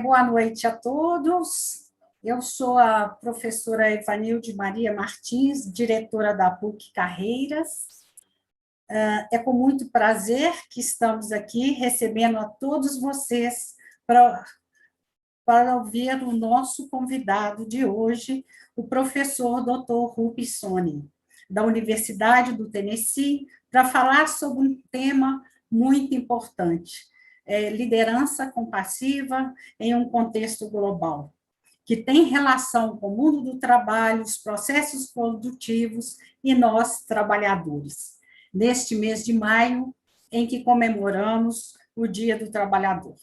Boa noite a todos. Eu sou a professora Evanilde Maria Martins, diretora da PUC Carreiras. É com muito prazer que estamos aqui recebendo a todos vocês para ouvir o nosso convidado de hoje, o professor Dr. Rupy Sawhney, da Universidade do Tennessee, para falar sobre um tema muito importante, liderança compassiva em um contexto global, que tem relação com o mundo do trabalho, os processos produtivos e nós, trabalhadores. Neste mês de maio, em que comemoramos o Dia do Trabalhador.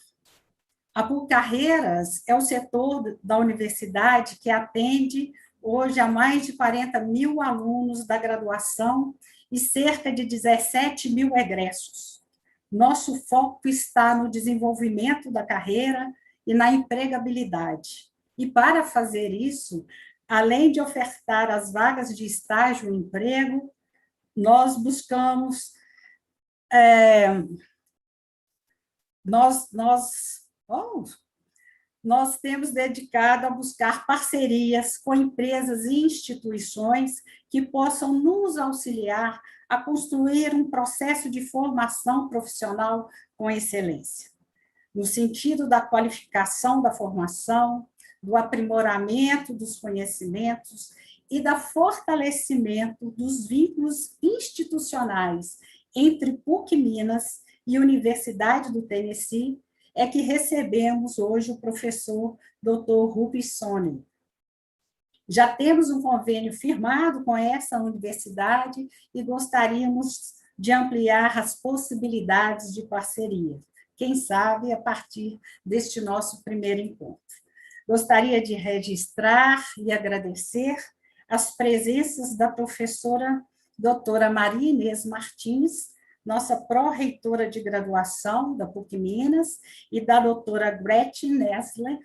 A PUC Carreiras é o setor da universidade que atende hoje a mais de 40 mil alunos da graduação e cerca de 17 mil egressos. Nosso foco está no desenvolvimento da carreira e na empregabilidade. E para fazer isso, além de ofertar as vagas de estágio e emprego, nós buscamos, nós temos dedicado a buscar parcerias com empresas e instituições que possam nos auxiliar a construir um processo de formação profissional com excelência, no sentido da qualificação da formação, do aprimoramento dos conhecimentos e do fortalecimento dos vínculos institucionais entre PUC Minas e Universidade do Tennessee, é que recebemos hoje o professor Dr. Rupy Sawhney. Já temos um convênio firmado com essa universidade e gostaríamos de ampliar as possibilidades de parceria, quem sabe a partir deste nosso primeiro encontro. Gostaria de registrar e agradecer as presenças da professora doutora Maria Inês Martins, nossa pró-reitora de graduação da PUC Minas, e da doutora Gretchen Nessler,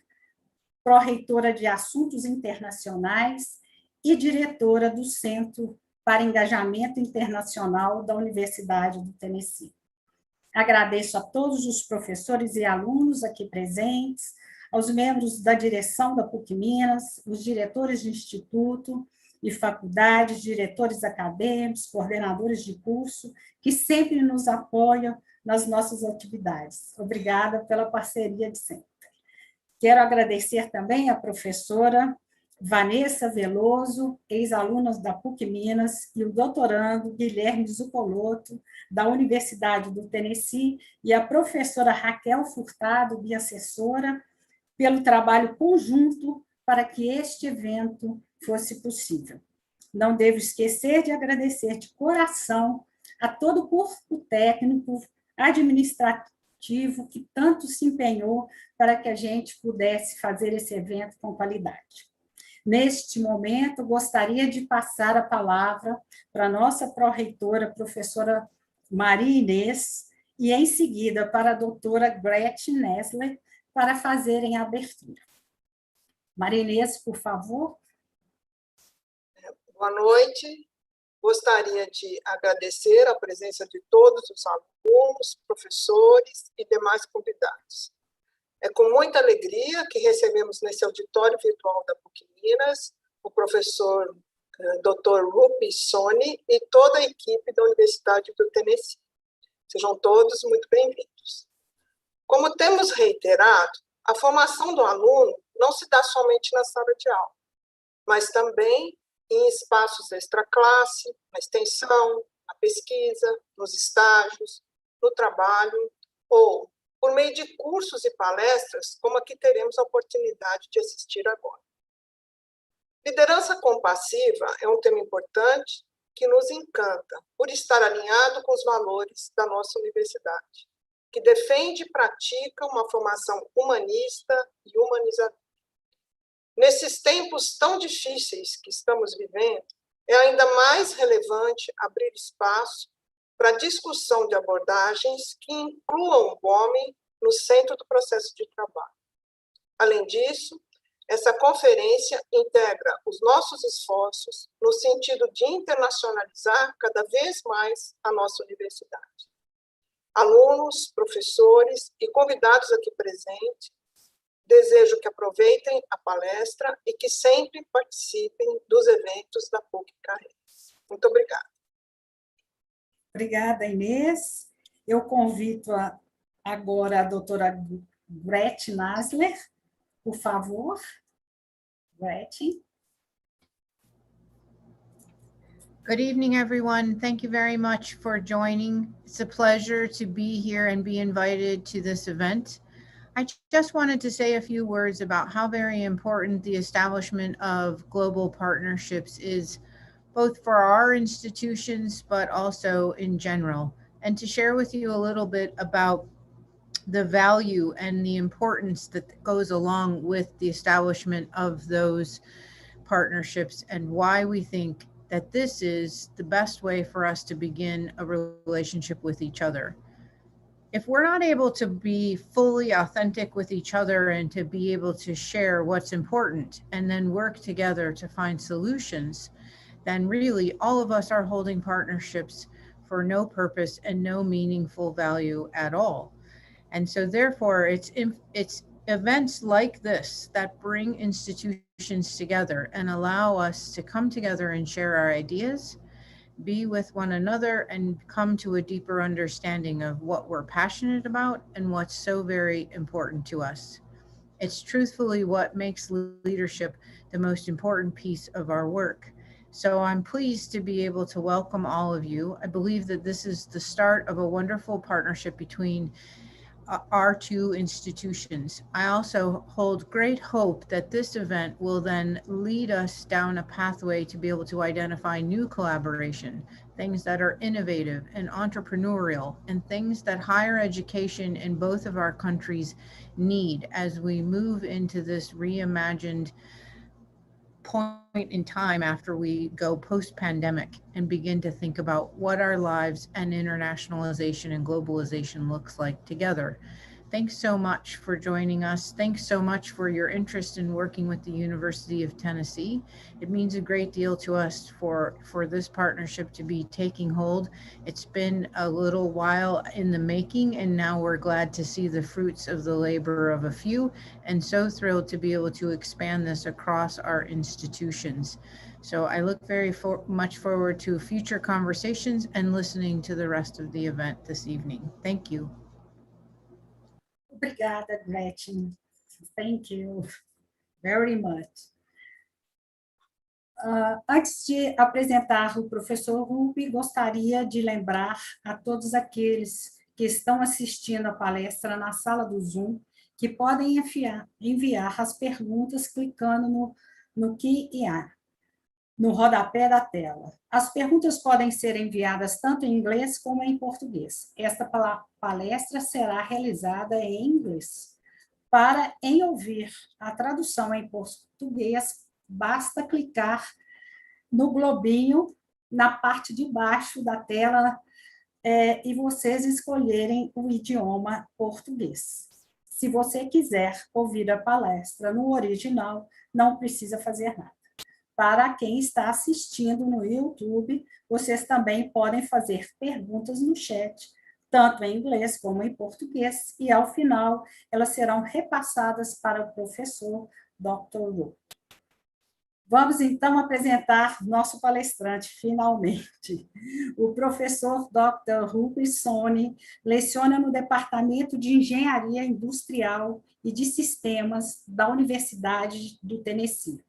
pró-reitora de Assuntos Internacionais e diretora do Centro para Engajamento Internacional da Universidade do Tennessee. Agradeço a todos os professores e alunos aqui presentes, aos membros da direção da PUC Minas, os diretores de instituto e faculdades, diretores acadêmicos, coordenadores de curso, que sempre nos apoiam nas nossas atividades. Obrigada pela parceria de sempre. Quero agradecer também à professora Vanessa Veloso, ex-aluna da PUC Minas, e o doutorando Guilherme Zucoloto, da Universidade do Tennessee, e a professora Raquel Furtado, minha assessora, pelo trabalho conjunto para que este evento fosse possível. Não devo esquecer de agradecer de coração a todo o corpo técnico, administrativo, que tanto se empenhou para que a gente pudesse fazer esse evento com qualidade. Neste momento, gostaria de passar a palavra para a nossa pró-reitora, professora Maria Inês, e em seguida para a doutora Gretchen Nessler, para fazerem a abertura. Maria Inês, por favor. Boa noite. Gostaria de agradecer a presença de todos os alunos, professores e demais convidados. É com muita alegria que recebemos nesse auditório virtual da PUC Minas o professor Dr. Rupy Sawhney e toda a equipe da Universidade do Tennessee. Sejam todos muito bem-vindos. Como temos reiterado, a formação do aluno não se dá somente na sala de aula, mas também em espaços extra-classe, na extensão, na pesquisa, nos estágios, no trabalho, ou por meio de cursos e palestras, como a que teremos a oportunidade de assistir agora. Liderança compassiva é um tema importante que nos encanta por estar alinhado com os valores da nossa universidade, que defende e pratica uma formação humanista e humanizadora. Nesses tempos tão difíceis que estamos vivendo, é ainda mais relevante abrir espaço para a discussão de abordagens que incluam o homem no centro do processo de trabalho. Além disso, essa conferência integra os nossos esforços no sentido de internacionalizar cada vez mais a nossa universidade. Alunos, professores e convidados aqui presentes Desejo que aproveitem a palestra e que sempre participem dos eventos da PUC-Carreiras. Muito obrigada. Obrigada, Inês. Eu convido agora a doutora Gretchen Nasler, por favor. Gretchen. Good evening, everyone. Thank you very much for joining. It's a pleasure to be here and be invited to this event. I just wanted to say a few words about how very important the establishment of global partnerships is, both for our institutions, but also in general, and to share with you a little bit about the value and the importance that goes along with the establishment of those partnerships and why we think that this is the best way for us to begin a relationship with each other. If we're not able to be fully authentic with each other and to be able to share what's important and then work together to find solutions, then really all of us are holding partnerships for no purpose and no meaningful value at all. And so therefore it's events like this that bring institutions together and allow us to come together and share our ideas, be with one another, and come to a deeper understanding of what we're passionate about and what's so very important to us. It's truthfully what makes leadership the most important piece of our work. So I'm pleased to be able to welcome all of you. I believe that this is the start of a wonderful partnership between our two institutions. I also hold great hope that this event will then lead us down a pathway to be able to identify new collaboration, things that are innovative and entrepreneurial, and things that higher education in both of our countries need as we move into this reimagined point in time after we go post-pandemic and begin to think about what our lives and internationalization and globalization looks like together. Thanks so much for joining us. Thanks so much for your interest in working with the University of Tennessee. It means a great deal to us for this partnership to be taking hold. It's been a little while in the making, and now we're glad to see the fruits of the labor of a few, and so thrilled to be able to expand this across our institutions. So I look very much forward to future conversations and listening to the rest of the event this evening. Thank you. Obrigada, Gretchen. Thank you very much. Antes de apresentar o professor Rupy, gostaria de lembrar a todos aqueles que estão assistindo a palestra na sala do Zoom que podem enviar as perguntas clicando no Q&A, no rodapé da tela. As perguntas podem ser enviadas tanto em inglês como em português. Esta palestra será realizada em inglês. Para ouvir a tradução em português, basta clicar no globinho na parte de baixo da tela e vocês escolherem o idioma português. Se você quiser ouvir a palestra no original, não precisa fazer nada. Para quem está assistindo no YouTube, vocês também podem fazer perguntas no chat, tanto em inglês como em português, e ao final elas serão repassadas para o professor Dr. Rupy. Vamos então apresentar nosso palestrante, finalmente. O professor Dr. Rupy Sawhney leciona no Departamento de Engenharia Industrial e de Sistemas da Universidade do Tennessee.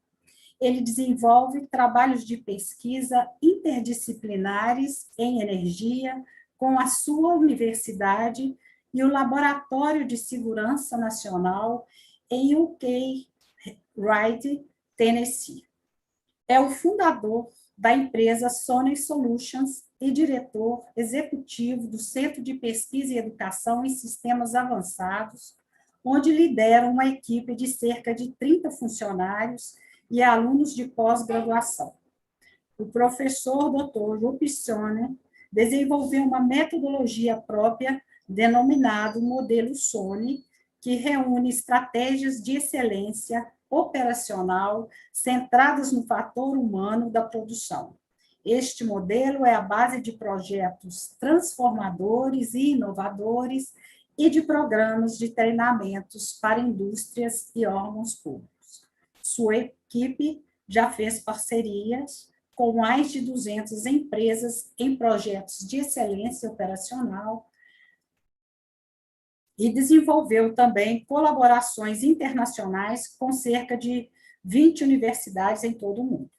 Ele desenvolve trabalhos de pesquisa interdisciplinares em energia com a sua universidade e o Laboratório de Segurança Nacional em UK, Ryde, Tennessee. É o fundador da empresa Sawhney Solutions e diretor executivo do Centro de Pesquisa e Educação em Sistemas Avançados, onde lidera uma equipe de cerca de 30 funcionários e alunos de pós-graduação. O professor Dr. Rupy Sawhney desenvolveu uma metodologia própria denominada Modelo Sawhney, que reúne estratégias de excelência operacional centradas no fator humano da produção. Este modelo é a base de projetos transformadores e inovadores e de programas de treinamentos para indústrias e órgãos públicos. Sua equipe já fez parcerias com mais de 200 empresas em projetos de excelência operacional e desenvolveu também colaborações internacionais com cerca de 20 universidades em todo o mundo.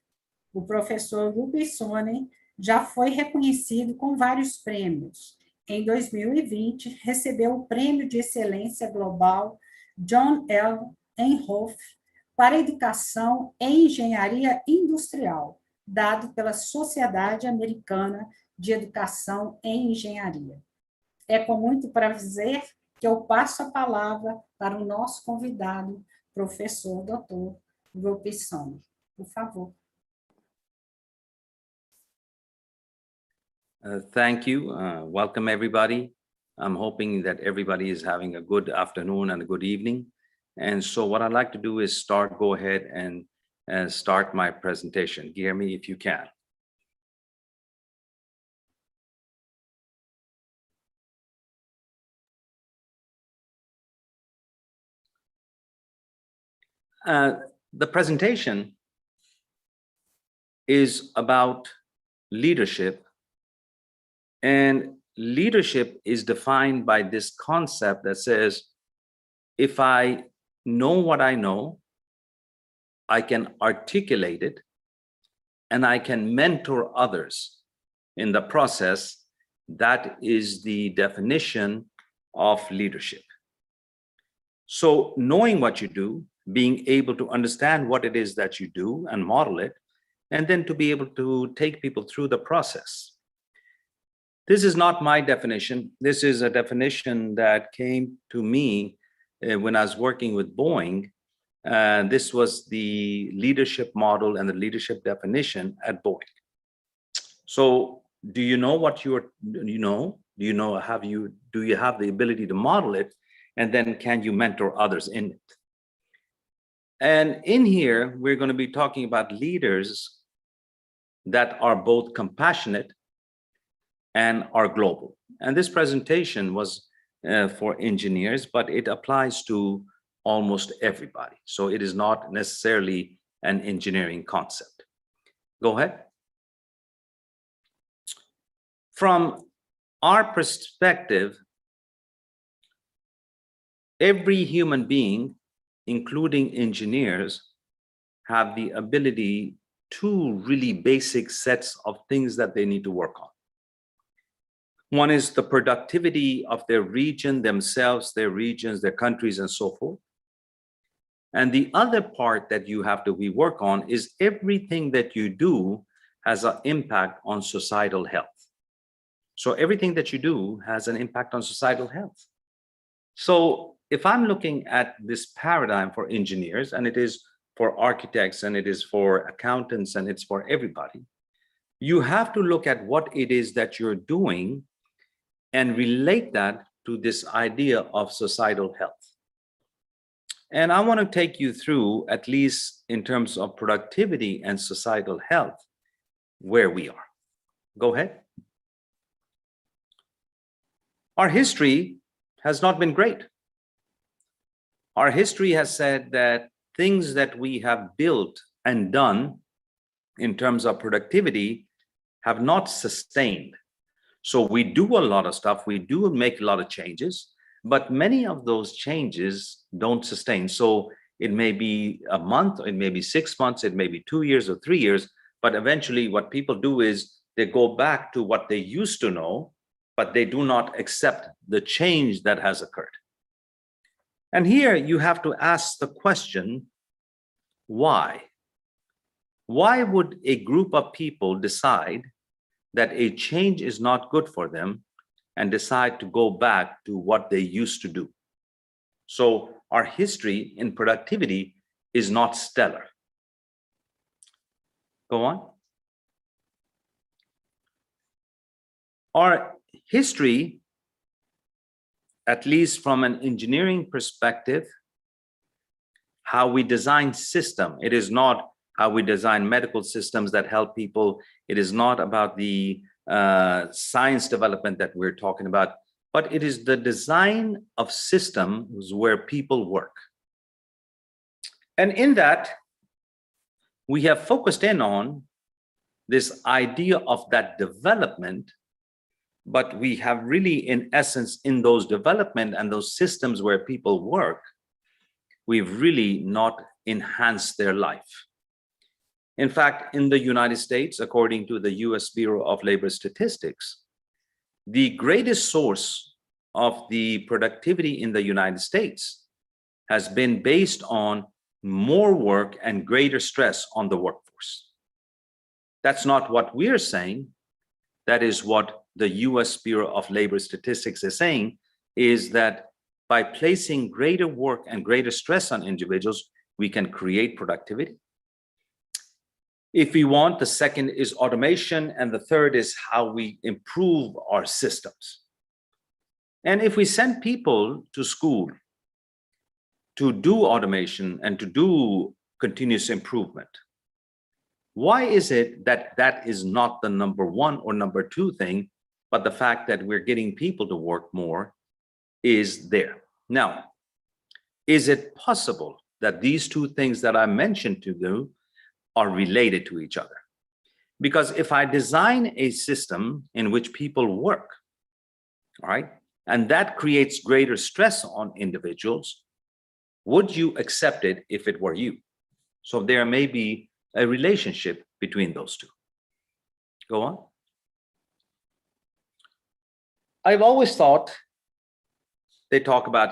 O professor Rupy Sawhney já foi reconhecido com vários prêmios. Em 2020, recebeu o Prêmio de Excelência Global John L. Enhoff para Educação em Engenharia Industrial, dado pela Sociedade Americana de Educação em Engenharia. É com muito prazer que eu passo a palavra para o nosso convidado, professor Dr. Rupy Sawhney. Por favor. Thank you. Welcome, everybody. I'm hoping that everybody is having a good afternoon and a good evening. And so what I'd like to do is go ahead and start my presentation. Hear me if you can. The presentation is about leadership. And leadership is defined by this concept that says, if I know what I know, I can articulate it, and I can mentor others in the process. That is the definition of leadership. So knowing what you do, being able to understand what it is that you do and model it, and then to be able to take people through the process. This is not my definition. This is a definition that came to me when I was working with Boeing. This was the leadership model and the leadership definition at Boeing. So do you know what do you have the ability to model it? And then can you mentor others in it? And in here, we're going to be talking about leaders that are both compassionate and are global. And this presentation was for engineers, but it applies to almost everybody. So it is not necessarily an engineering concept. Go ahead. From our perspective, every human being, including engineers, have the ability to really basic sets of things that they need to work on. One is the productivity of their region, themselves, their regions, their countries, and so forth. And the other part that you have to work on is everything that you do has an impact on societal health. So everything that you do has an impact on societal health. So if I'm looking at this paradigm for engineers, and it is for architects, and it is for accountants, and it's for everybody, you have to look at what it is that you're doing and relate that to this idea of societal health. And I want to take you through, at least in terms of productivity and societal health, where we are. Go ahead. Our history has not been great. Our history has said that things that we have built and done in terms of productivity have not sustained. So we do a lot of stuff, we do make a lot of changes, but many of those changes don't sustain. So it may be a month, it may be 6 months, it may be 2 years or 3 years, but eventually what people do is they go back to what they used to know, but they do not accept the change that has occurred. And here you have to ask the question, why? Why would a group of people decide that a change is not good for them and decide to go back to what they used to do? So our history in productivity is not stellar. Go on. Our history, at least from an engineering perspective, how we design system, it is not how we design medical systems that help people. It is not about the science development that we're talking about, but it is the design of systems where people work. And in that, we have focused in on this idea of that development, but we have really, in essence, in those development and those systems where people work, we've really not enhanced their life. In fact, in the United States, according to the US Bureau of Labor Statistics, the greatest source of the productivity in the United States has been based on more work and greater stress on the workforce. That's not what we're saying. That is what the US Bureau of Labor Statistics is saying, is that by placing greater work and greater stress on individuals, we can create productivity. If we want, the second is automation, and the third is how we improve our systems. And if we send people to school to do automation and to do continuous improvement, why is it that that is not the number one or number two thing, but the fact that we're getting people to work more is there? Now, is it possible that these two things that I mentioned to you are related to each other? Because if I design a system in which people work, all right, and that creates greater stress on individuals, would you accept it if it were you? So there may be a relationship between those two. Go on. I've always thought they talk about,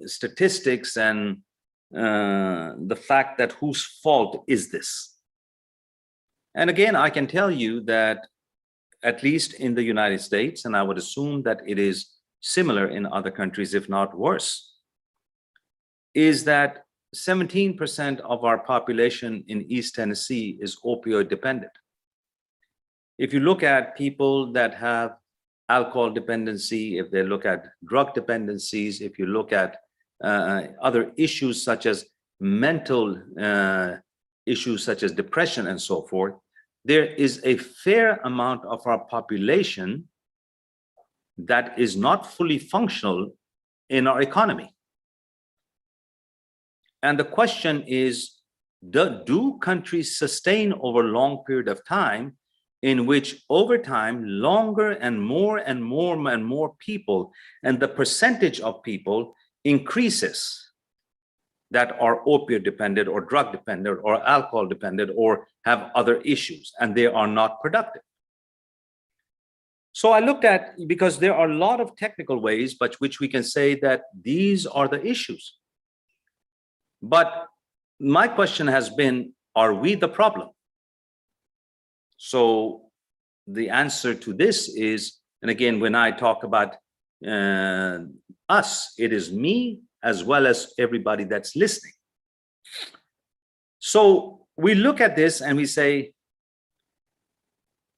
statistics and the fact that whose fault is this? And again, I can tell you that at least in the United States, and I would assume that it is similar in other countries, if not worse, is that 17% of our population in East Tennessee is opioid dependent. If you look at people that have alcohol dependency, if they look at drug dependencies, if you look at other issues such as mental issues such as depression and so forth, there is a fair amount of our population that is not fully functional in our economy. And the question is, do countries sustain over a long period of time in which over time, longer and more and more and more people, and the percentage of people increases that are opioid dependent or drug dependent or alcohol dependent or have other issues, and they are not productive? So I looked at, because there are a lot of technical ways but which we can say that these are the issues. But my question has been, are we the problem? So the answer to this is, and again, when I talk about us, it is me as well as everybody that's listening. So we look at this and we say,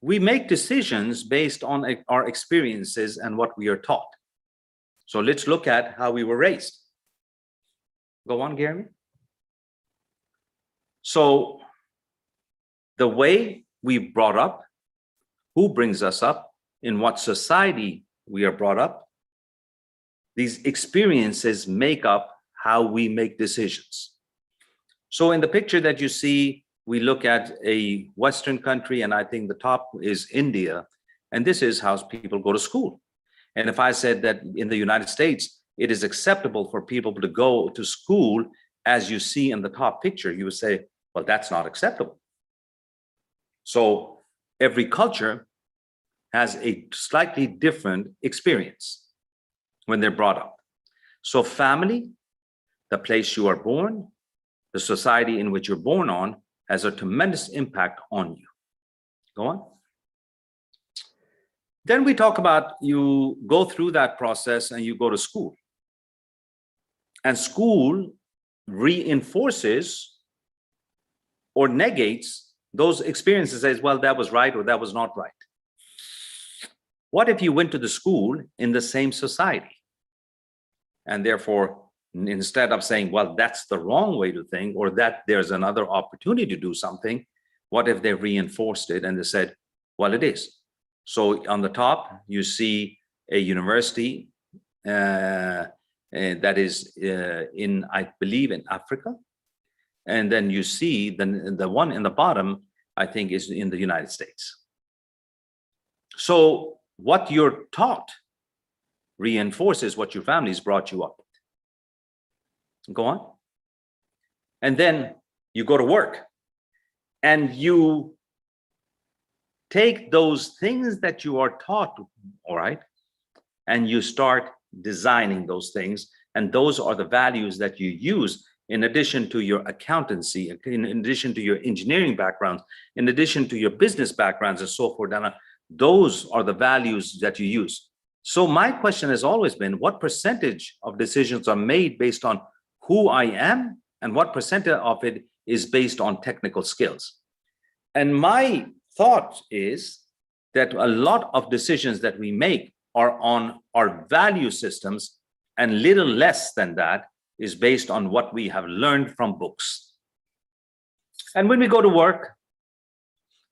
we make decisions based on our experiences and what we are taught. So let's look at how we were raised. Go on, Gary. So the way we brought up, who brings us up, in what society we are brought up, these experiences make up how we make decisions. So in the picture that you see, we look at a Western country, and I think the top is India, and this is how people go to school. And if I said that in the United States, it is acceptable for people to go to school, as you see in the top picture, you would say, well, that's not acceptable. So every culture has a slightly different experience when they're brought up. So family, the place you are born, the society in which you're born on, has a tremendous impact on you. Go on. Then we talk about you go through that process and you go to school. And school reinforces or negates those experiences, says, well, that was right or that was not right. What if you went to the school in the same society? And therefore, instead of saying, well, that's the wrong way to think, or that there's another opportunity to do something, what if they reinforced it and they said, well, it is. So on the top, you see a university that is in, I believe, in Africa. And then you see the one in the bottom, I think, is in the United States. So what you're taught reinforces what your families brought you up with. Go on. And then you go to work and you take those things that you are taught, all right, and you start designing those things. And those are the values that you use in addition to your accountancy, in addition to your engineering backgrounds, in addition to your business backgrounds and so forth. And those are the values that you use. So my question has always been, what percentage of decisions are made based on who I am, and what percentage of it is based on technical skills? And my thought is that a lot of decisions that we make are on our value systems, and little less than that is based on what we have learned from books. And when we go to work,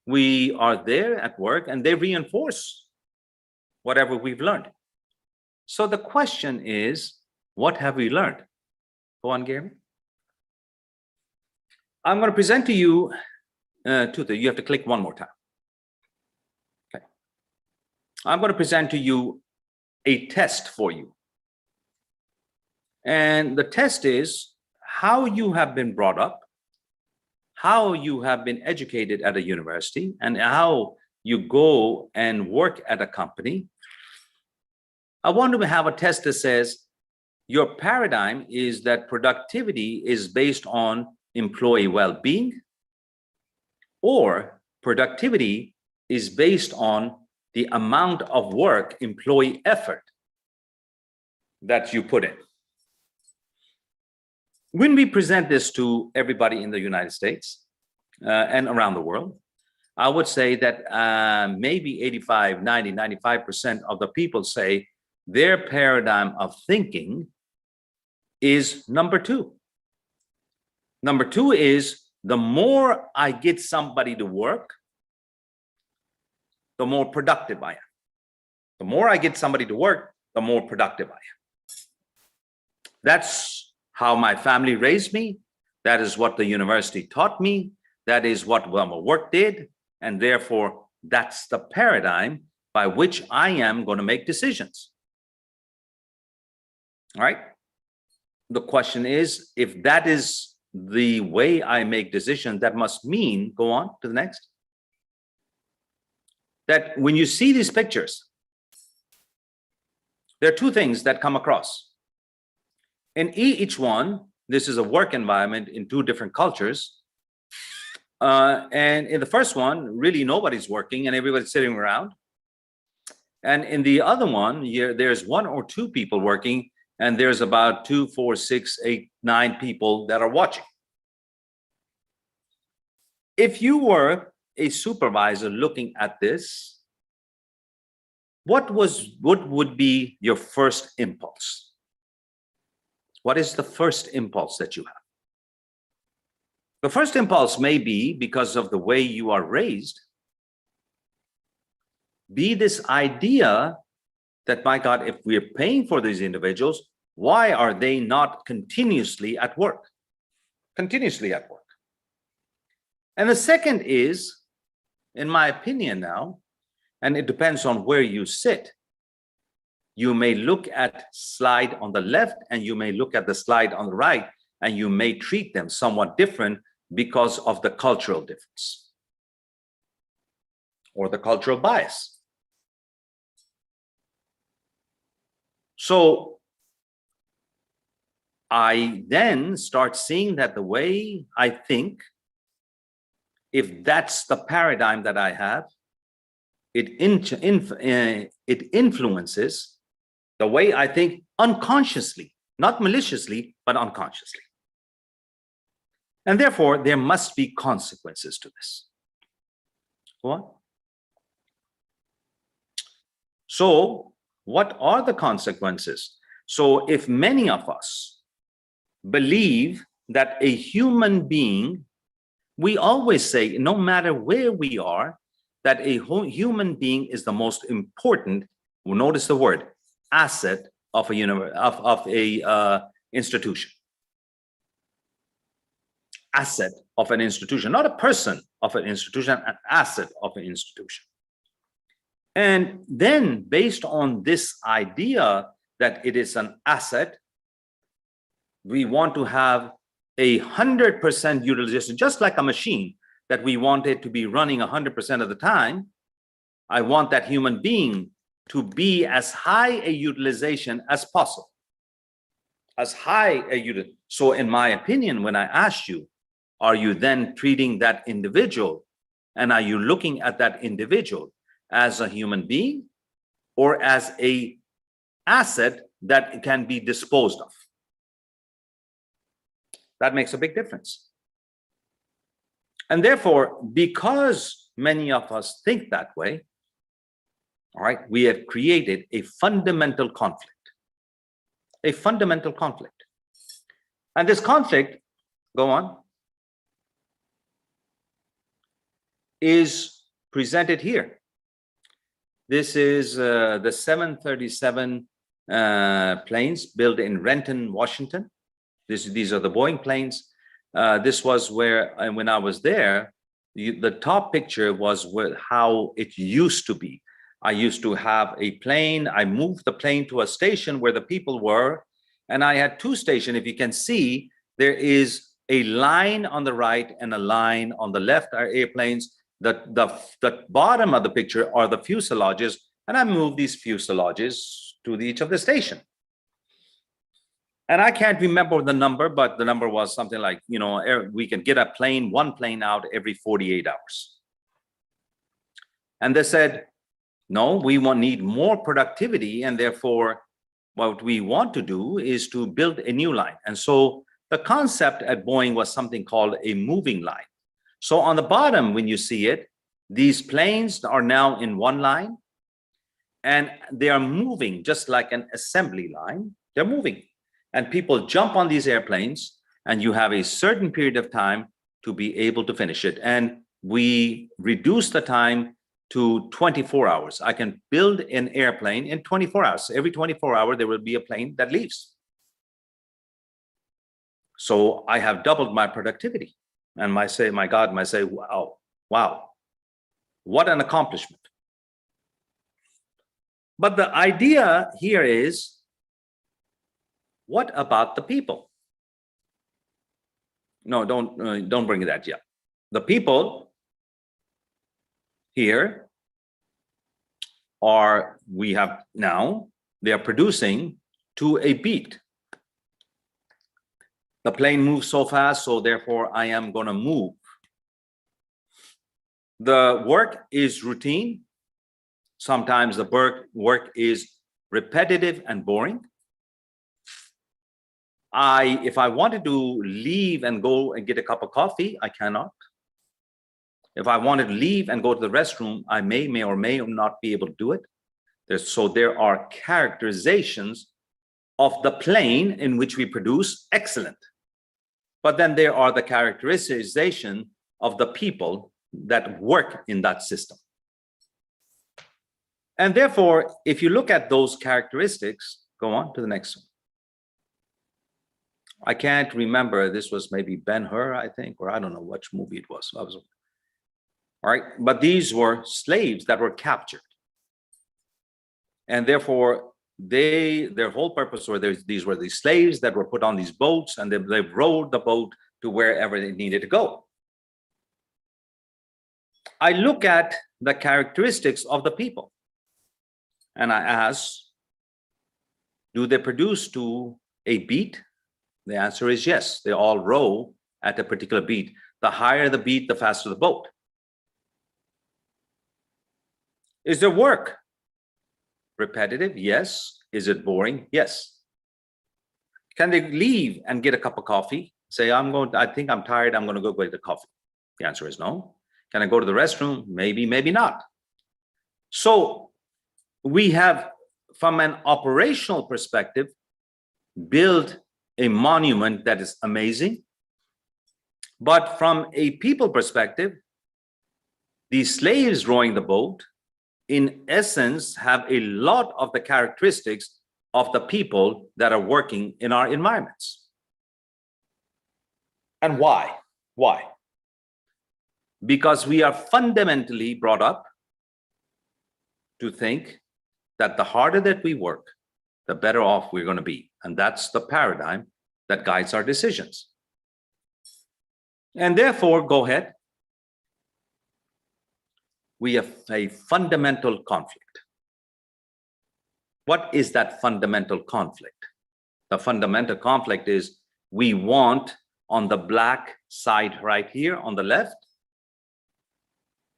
we are there at work and they reinforce whatever we've learned. So the question is, what have we learned? Go on, Gary. I'm going to present to you two things. You have to click one more time. Okay. I'm going to present to you a test for you. And the test is how you have been brought up, how you have been educated at a university, and how you go and work at a company. I want to have a test that says your paradigm is that productivity is based on employee well-being, or productivity is based on the amount of work, employee effort that you put in. When we present this to everybody in the United States and around the world, I would say that maybe 85, 90, 95% of the people say their paradigm of thinking is number two. Number two is, the more I get somebody to work, the more productive I am. The more I get somebody to work, the more productive I am. That's how my family raised me. That is what the university taught me. That is what my work did. And therefore, that's the paradigm by which I am going to make decisions. All right. The question is, if that is the way I make decisions, that must mean, go on to the next, that when you see these pictures, there are two things that come across. In each one, this is a work environment in two different cultures. And in the first one, really nobody's working and everybody's sitting around. And in the other one, there's one or two people working, and there's about 2, 4, 6, 8, 9 people that are watching. If you were a supervisor looking at this, what would be your first impulse? What is the first impulse that you have? The first impulse may be, because of the way you are raised, be this idea that, my God, if we're paying for these individuals, why are they not continuously at work? Continuously at work. And the second is, in my opinion now, and it depends on where you sit, you may look at slide on the left and you may look at the slide on the right, and you may treat them somewhat different because of the cultural difference or the cultural bias. So I then start seeing that the way I think, if that's the paradigm that I have, it influences the way I think unconsciously, not maliciously, but unconsciously. And therefore, there must be consequences to this. What? So, what are the consequences? So, if many of us believe that a human being, we always say, no matter where we are, that a human being is the most important, notice the word, asset of a institution. Asset of an institution, not a person of an institution, an asset of an institution. And then based on this idea that it is an asset, we want to have 100% utilization, just like a machine that we want it to be running 100% of the time. I want that human being to be as high a utilization as possible. As high a utilization. So in my opinion, when I asked you, are you then treating that individual, and are you looking at that individual as a human being or as a asset that can be disposed of? That makes a big difference. And therefore, because many of us think that way, all right, we have created a fundamental conflict. A fundamental conflict. And this conflict, go on, is presented here. This is the 737 planes built in Renton, Washington. These are the Boeing planes. This was where, and when I was there, the top picture was how it used to be. I used to have a plane. I moved the plane to a station where the people were, and I had two stations. If you can see, there is a line on the right and a line on the left are airplanes. The bottom of the picture are the fuselages, and I moved these fuselages to each of the station. And I can't remember the number, but the number was something like, you know, we can get one plane out every 48 hours. And they said, no, we need more productivity, and therefore what we want to do is to build a new line. And so the concept at Boeing was something called a moving line. So on the bottom, when you see it, these planes are now in one line, and they are moving just like an assembly line. They're moving, and people jump on these airplanes, and you have a certain period of time to be able to finish it. And we reduce the time to 24 hours. I can build an airplane in 24 hours. Every 24 hours, there will be a plane that leaves. So I have doubled my productivity. And my God, wow, what an accomplishment. But the idea here is, what about the people? No, don't bring that yet. The people here they are producing to a beat. The plane moves so fast, so therefore I am going to move. The work is routine. Sometimes the work is repetitive and boring. If I wanted to leave and go and get a cup of coffee, I cannot. If I wanted to leave and go to the restroom, I may or may not be able to do it. So there are characterizations of the plane in which we produce, excellent. But then there are the characterization of the people that work in that system. And therefore, if you look at those characteristics, go on to the next one. I can't remember, this was maybe Ben-Hur, I think, or I don't know which movie it was. All right, but these were slaves that were captured. And therefore, their whole purpose were these were the slaves that were put on these boats, and they rowed the boat to wherever they needed to go. I look at the characteristics of the people, and I ask, do they produce to a beat? The answer is yes. They all row at a particular beat. The higher the beat, the faster the boat. Is there work? Repetitive? Yes. Is it boring? Yes. Can they leave and get a cup of coffee? Say, I think I'm tired, I'm going to go get a coffee. The answer is no. Can I go to the restroom? Maybe, maybe not. So we have, from an operational perspective, built a monument that is amazing. But from a people perspective, these slaves rowing the boat, in essence, have a lot of the characteristics of the people that are working in our environments. And why? Why? Because we are fundamentally brought up to think that the harder that we work, the better off we're going to be. And that's the paradigm that guides our decisions. And therefore, go ahead. We have a fundamental conflict. What is that fundamental conflict? The fundamental conflict is we want, on the black side right here on the left,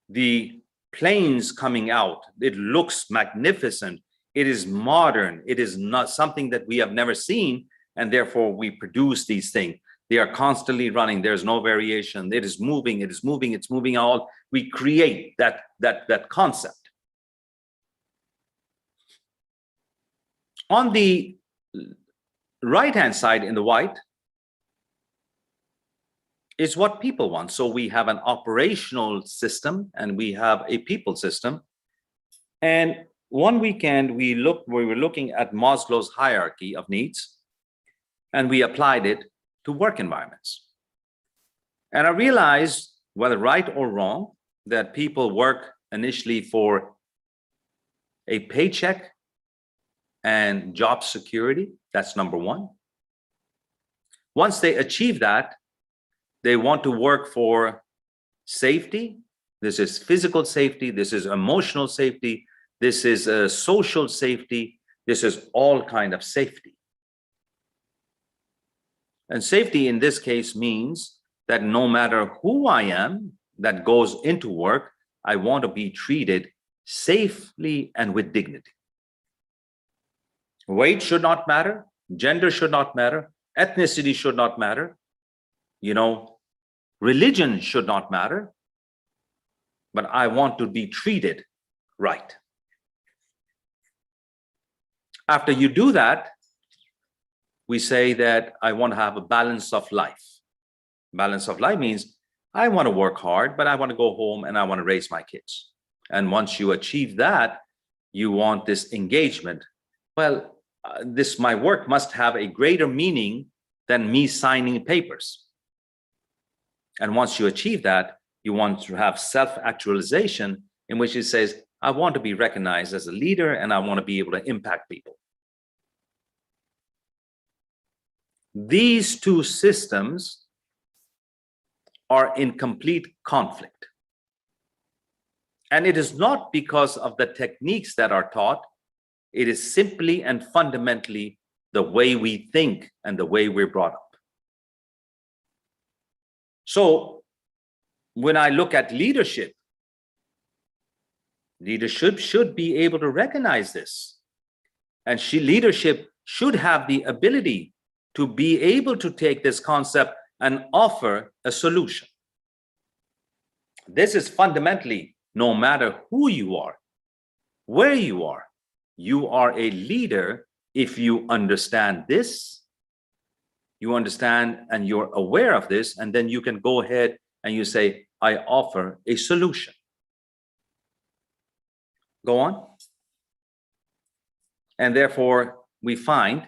the planes coming out. It looks magnificent. It is modern. It is not something that we have never seen, and therefore we produce these things. They are constantly running. There's no variation. It is moving. It is moving. It's moving all. We create that concept. On the right-hand side in the white is what people want. So we have an operational system and we have a people system. And one weekend we were looking at Maslow's hierarchy of needs, and we applied it to work environments. And I realized, whether right or wrong, that people work initially for a paycheck and job security. That's number one. Once they achieve that, they want to work for safety. This is physical safety. This is emotional safety. This is social safety. This is all kind of safety. And safety in this case means that no matter who I am that goes into work, I want to be treated safely and with dignity. Weight should not matter. Gender should not matter. Ethnicity should not matter. Religion should not matter. But I want to be treated right. After you do that, we say that I want to have a balance of life. Balance of life means I want to work hard, but I want to go home and I want to raise my kids. And once you achieve that, you want this engagement. Well, my work must have a greater meaning than me signing papers. And once you achieve that, you want to have self-actualization, in which it says, I want to be recognized as a leader and I want to be able to impact people. These two systems are in complete conflict. And it is not because of the techniques that are taught. It is simply and fundamentally the way we think and the way we're brought up. So when I look at leadership, leadership should be able to recognize this. And leadership should have the ability to be able to take this concept and offer a solution. This is fundamentally, no matter who you are, where you are a leader if you understand this, you understand and you're aware of this, and then you can go ahead and you say, I offer a solution. Go on. And therefore, we find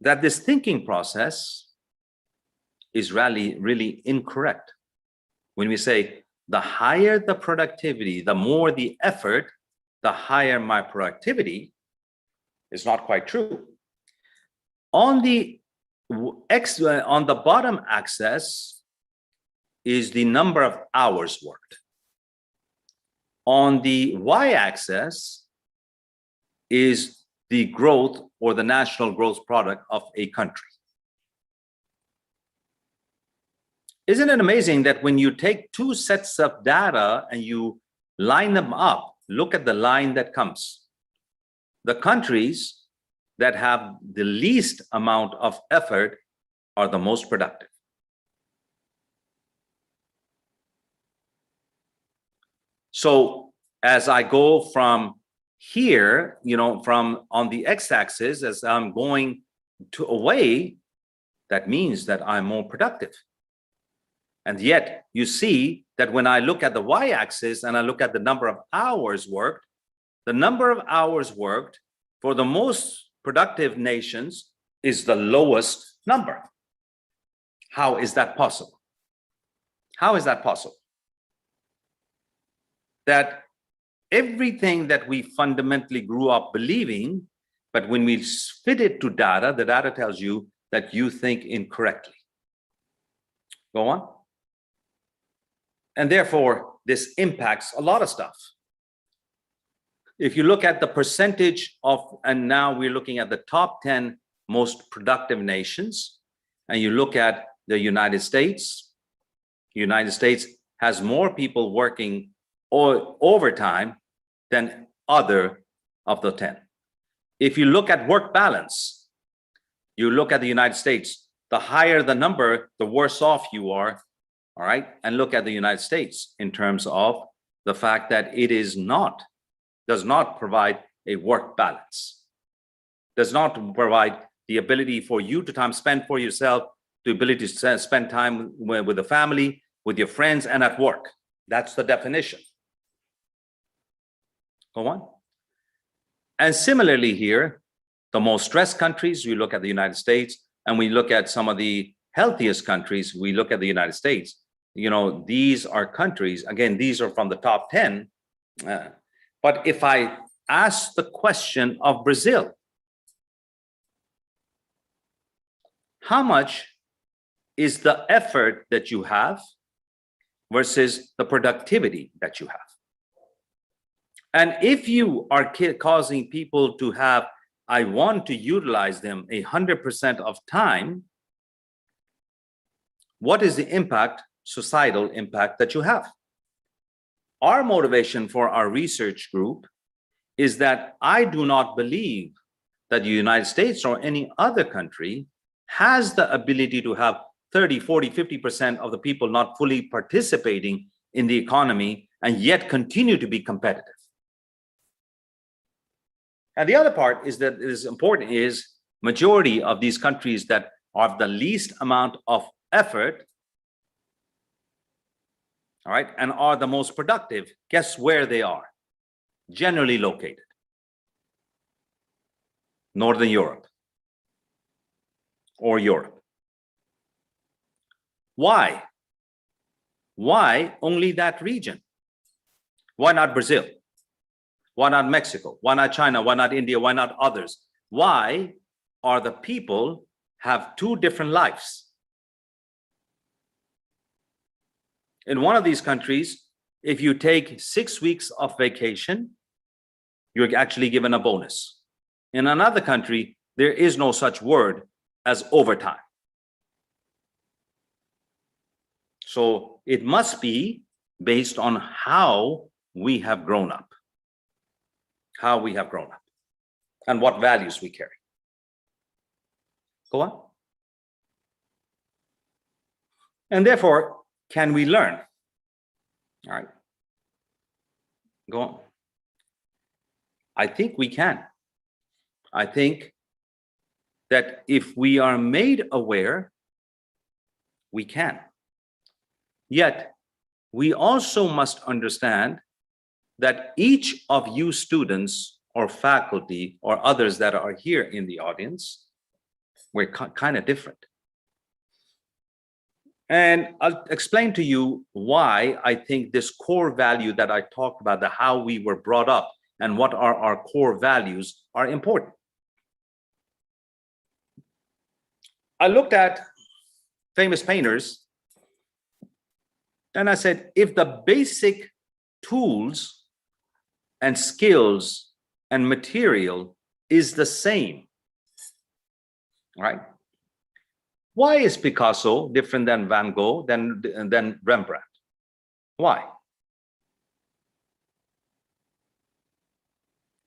that this thinking process is really incorrect. When we say the higher the productivity, the more the effort, the higher my productivity, is not quite true. On the bottom axis is the number of hours worked. On the y-axis is the growth or the national growth product of a country. Isn't it amazing that when you take two sets of data and you line them up, look at the line that comes. The countries that have the least amount of effort are the most productive. So as I go from here, from on the x-axis, as I'm going to away, that means that I'm more productive. And yet you see that when I look at the y-axis and I look at the number of hours worked, the number of hours worked for the most productive nations is the lowest number. How is that possible? How is that possible? That everything that we fundamentally grew up believing, but when we fit it to data, the data tells you that you think incorrectly. Go on. And therefore, this impacts a lot of stuff. If you look at the percentage of, and now we're looking at the top 10 most productive nations, and you look at the United States has more people working overtime than other of the 10. If you look at work balance, you look at the United States, the higher the number, the worse off you are, all right? And look at the United States in terms of the fact that it does not provide a work balance, does not provide the ability for you to time spent for yourself, the ability to spend time with the family, with your friends, and at work. That's the definition. Go on. And similarly here, the most stressed countries, we look at the United States, and we look at some of the healthiest countries, we look at the United States. You know, these are countries, again, these are from the top 10. But if I ask the question of Brazil, how much is the effort that you have versus the productivity that you have? And if you are causing people to have, I want to utilize them 100% of time, what is the impact, societal impact that you have? Our motivation for our research group is that I do not believe that the United States or any other country has the ability to have 30, 40, 50% of the people not fully participating in the economy and yet continue to be competitive. And the other part is that it is important is majority of these countries that have the least amount of effort, all right, and are the most productive, guess where they are? Generally located. Northern Europe or Europe. Why? Why only that region? Why not Brazil? Why not Mexico? Why not China? Why not India? Why not others? Why are the people have two different lives? In one of these countries, if you take 6 weeks of vacation, you're actually given a bonus. In another country, there is no such word as overtime. So it must be based on how we have grown up. How we have grown up and what values we carry. Go on. And therefore, can we learn? All right. Go on. I think we can. I think that if we are made aware, we can. Yet, we also must understand that each of you students or faculty or others that are here in the audience, we're kind of different. And I'll explain to you why I think this core value that I talked about, the how we were brought up and what are our core values are important. I looked at famous painters and I said, if the basic tools and skills and material is the same, right? Why is Picasso different than Van Gogh, than Rembrandt? Why?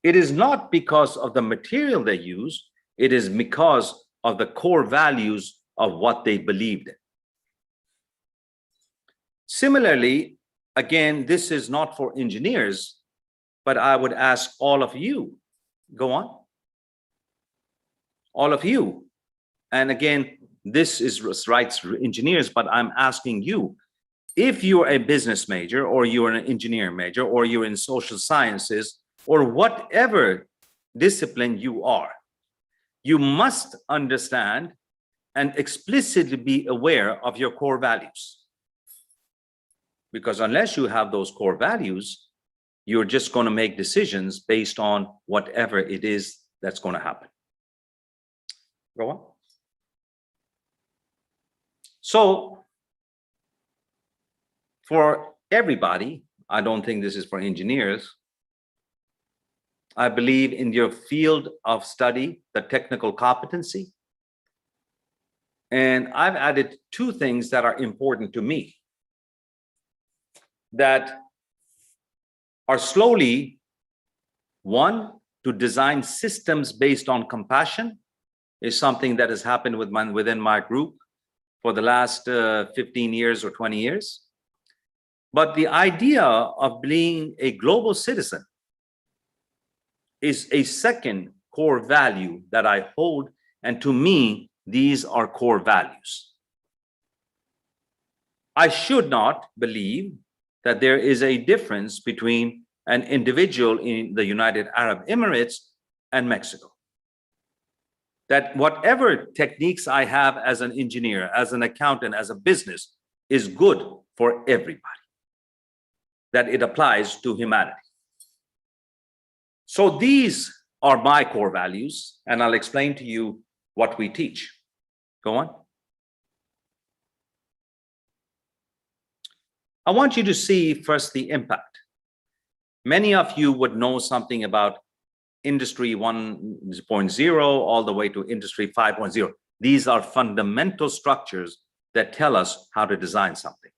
It is not because of the material they use, it is because of the core values of what they believed in. Similarly, again, this is not for engineers, but I would ask all of you, go on. All of you. And again, this is rights engineers, but I'm asking you, if you're a business major or you're an engineering major or you're in social sciences or whatever discipline you are. You must understand and explicitly be aware of your core values. Because unless you have those core values, you're just going to make decisions based on whatever it is that's going to happen. Go on. So, for everybody, I don't think this is for engineers, I believe in your field of study, the technical competency. And I've added two things that are important to me that are slowly, one, to design systems based on compassion is something that has happened within my group for the last 15 years or 20 years. But the idea of being a global citizen is a second core value that I hold, and to me, these are core values. I should not believe that there is a difference between an individual in the United Arab Emirates and Mexico. That whatever techniques I have as an engineer, as an accountant, as a business, is good for everybody. That it applies to humanity. So these are my core values, and I'll explain to you what we teach. Go on. I want you to see first the impact. Many of you would know something about Industry 1.0 all the way to Industry 5.0. These are fundamental structures that tell us how to design something.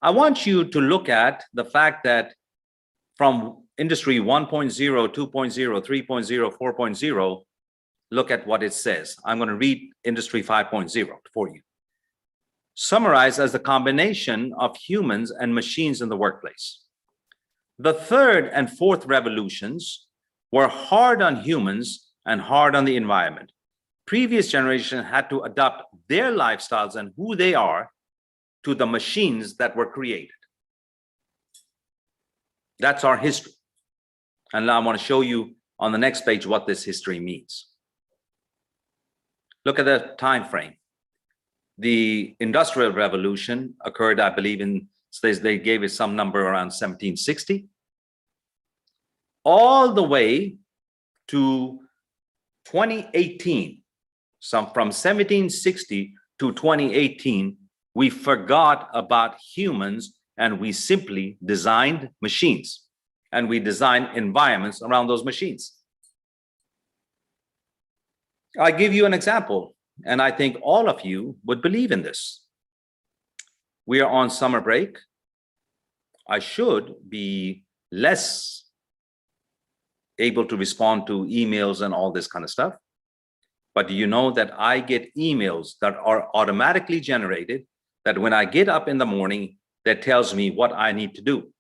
I want you to look at the fact that from Industry 1.0, 2.0, 3.0, 4.0, look at what it says. I'm going to read Industry 5.0 for you. Summarized as the combination of humans and machines in the workplace. The third and fourth revolutions were hard on humans and hard on the environment. Previous generations had to adapt their lifestyles and who they are to the machines that were created. That's our history. And now I want to show you on the next page what this history means. Look at the time frame. The Industrial Revolution occurred, I believe, they gave it some number around 1760. All the way to 2018, from 1760 to 2018, we forgot about humans and we simply designed machines and we designed environments around those machines. I give you an example, and I think all of you would believe in this. We are on summer break. I should be less able to respond to emails and all this kind of stuff. But do you know that I get emails that are automatically generated that when I get up in the morning, that tells me what I need to do.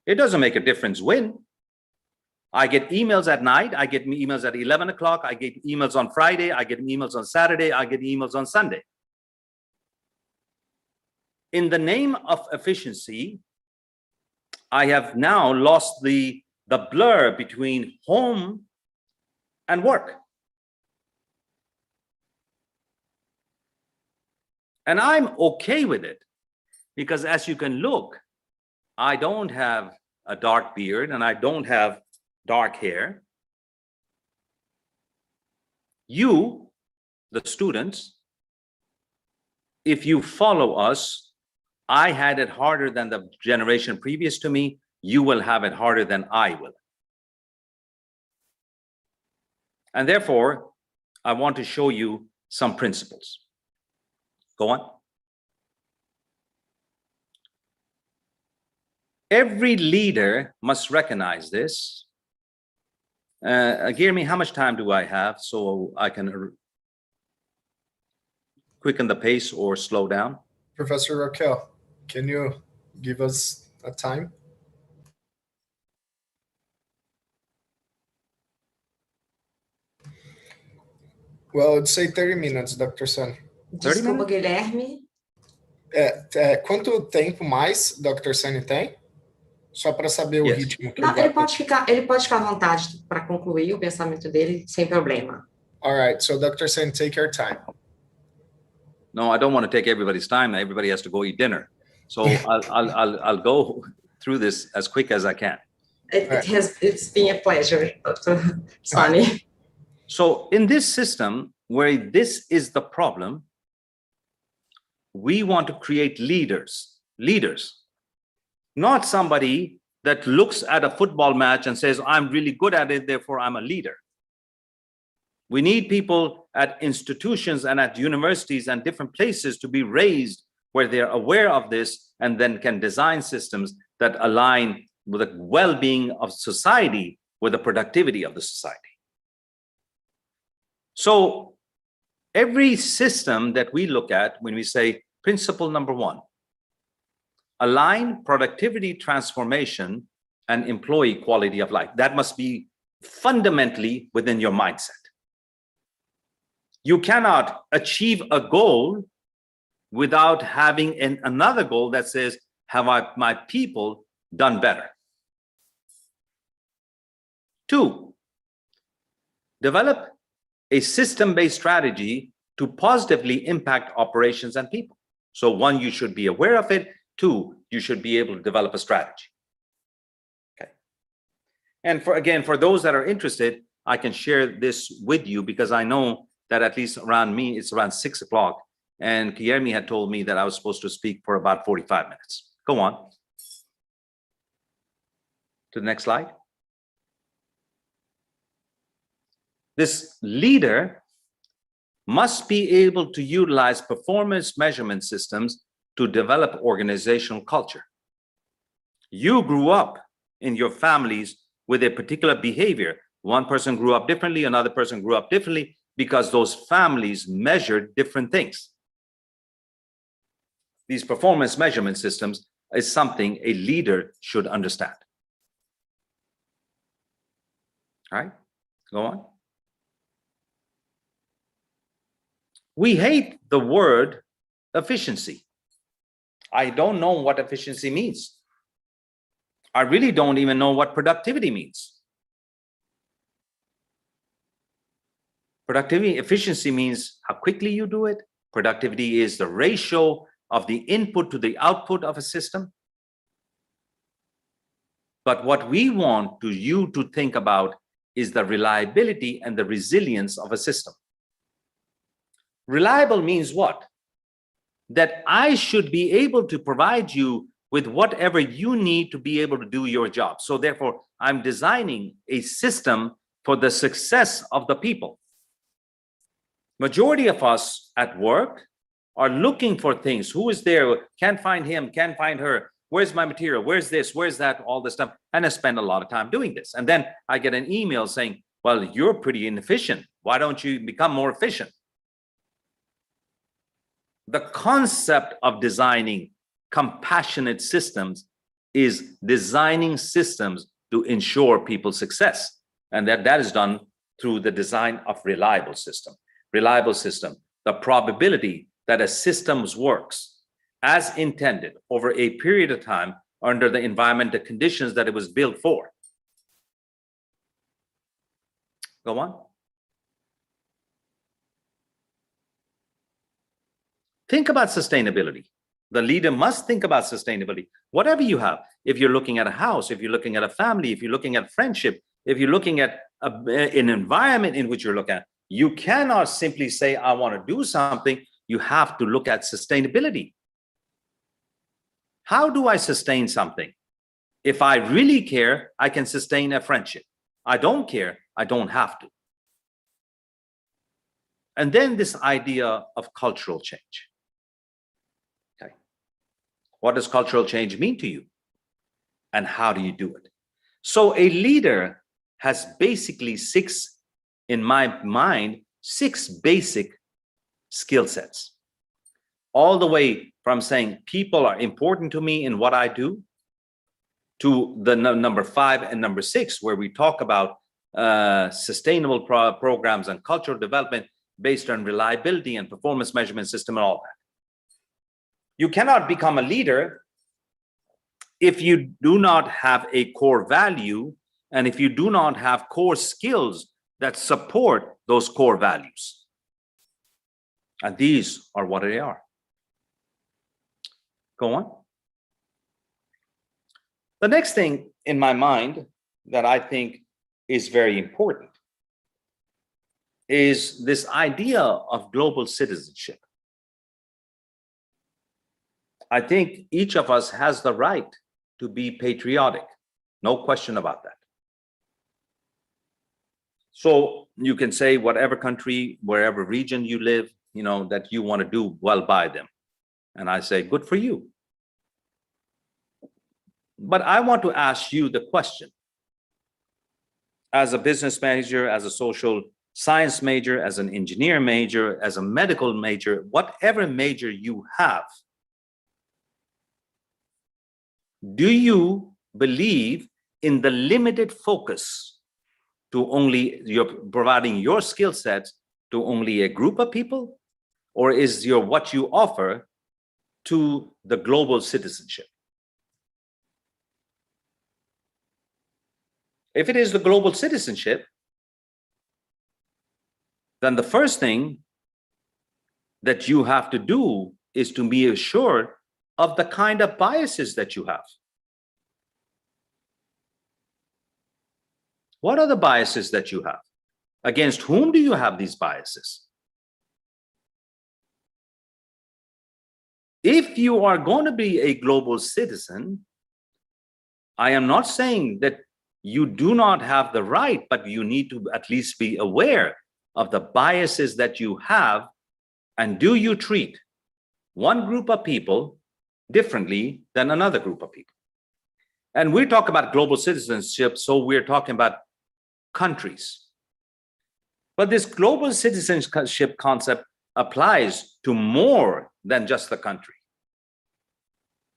It doesn't make a difference when. I get emails at night, I get emails at 11 o'clock, I get emails on Friday, I get emails on Saturday, I get emails on Sunday. In the name of efficiency, I have now lost the blur between home and work. And I'm okay with it because as you can look, I don't have a dark beard and I don't have dark hair. You, the students, if you follow us, I had it harder than the generation previous to me. You will have it harder than I will. And therefore, I want to show you some principles. Go on. Every leader must recognize this. Jeremy, how much time do I have so I can quicken the pace or slow down? Professor Raquel, can you give us a time? Well, I'd say 30 minutes, Dr. Sawhney. Desculpa, Guilherme. Quanto tempo mais Dr. Sawhney tem? Só para saber o Yes. ritmo que Não, ele vai. ele pode ficar à vontade para concluir o pensamento dele sem problema. All right, so Dr. Sen, take your time. No, I don't want to take everybody's time. Everybody has to go eat dinner. So I'll go through this as quick as I can. It's been a pleasure, Dr. Sawhney. So in this system, where this is the problem, we want to create leaders, not somebody that looks at a football match and says, I'm really good at it, therefore I'm a leader. We need people at institutions and at universities and different places to be raised where they're aware of this and then can design systems that align with the well-being of society with the productivity of the society. So every system that we look at when we say principle number 1, align productivity transformation and employee quality of life. That must be fundamentally within your mindset. You cannot achieve a goal without having another goal that says, have my people done better? 2, develop a system-based strategy to positively impact operations and people. So 1, you should be aware of it. 2, you should be able to develop a strategy. Okay. And for those that are interested, I can share this with you because I know that at least around me, it's around 6 o'clock. And Guillermo had told me that I was supposed to speak for about 45 minutes. Go on. To the next slide. This leader must be able to utilize performance measurement systems to develop organizational culture. You grew up in your families with a particular behavior. One person grew up differently, another person grew up differently because those families measured different things. These performance measurement systems is something a leader should understand. All right, go on. We hate the word efficiency. I don't know what efficiency means. I really don't even know what productivity means. Efficiency means how quickly you do it. Productivity is the ratio of the input to the output of a system. But what we want you to think about is the reliability and the resilience of a system. Reliable means what? That I should be able to provide you with whatever you need to be able to do your job. So therefore, I'm designing a system for the success of the people. Majority of us at work are looking for things. Who is there? Can't find him, can't find her. Where's my material? Where's this? Where's that? All this stuff. And I spend a lot of time doing this. And then I get an email saying, well, you're pretty inefficient. Why don't you become more efficient? The concept of designing compassionate systems is designing systems to ensure people's success. And that is done through the design of reliable system. Reliable system, the probability that a system works as intended over a period of time under the environmental conditions that it was built for. Go on. Think about sustainability. The leader must think about sustainability. Whatever you have, if you're looking at a house, if you're looking at a family, if you're looking at friendship, if you're looking at an environment in which you're looking at, you cannot simply say, I want to do something. You have to look at sustainability. How do I sustain something? If I really care, I can sustain a friendship. I don't care, I don't have to. And then this idea of cultural change. Okay. What does cultural change mean to you? And how do you do it? So a leader has basically in my mind, 6 basic skill sets. All the way from saying people are important to me in what I do, to the number 5 and number 6, where we talk about sustainable programs and cultural development based on reliability and performance measurement system and all that. You cannot become a leader if you do not have a core value, and if you do not have core skills that support those core values. And these are what they are. Go on. The next thing in my mind that I think is very important is this idea of global citizenship. I think each of us has the right to be patriotic, no question about that. So you can say whatever country, wherever region you live, you know, that you want to do well by them. And I say, good for you. But I want to ask you the question, as a business major, as a social science major, as an engineer major, as a medical major, whatever major you have, do you believe in the limited focus to only providing your skill sets to only a group of people? Or is what you offer to the global citizenship? If it is the global citizenship, then the first thing that you have to do is to be assured of the kind of biases that you have. What are the biases that you have? Against whom do you have these biases? If you are going to be a global citizen, I am not saying that you do not have the right, but you need to at least be aware of the biases that you have, and do you treat one group of people differently than another group of people? And we talk about global citizenship, so we're talking about countries. But this global citizenship concept applies to more than just the country.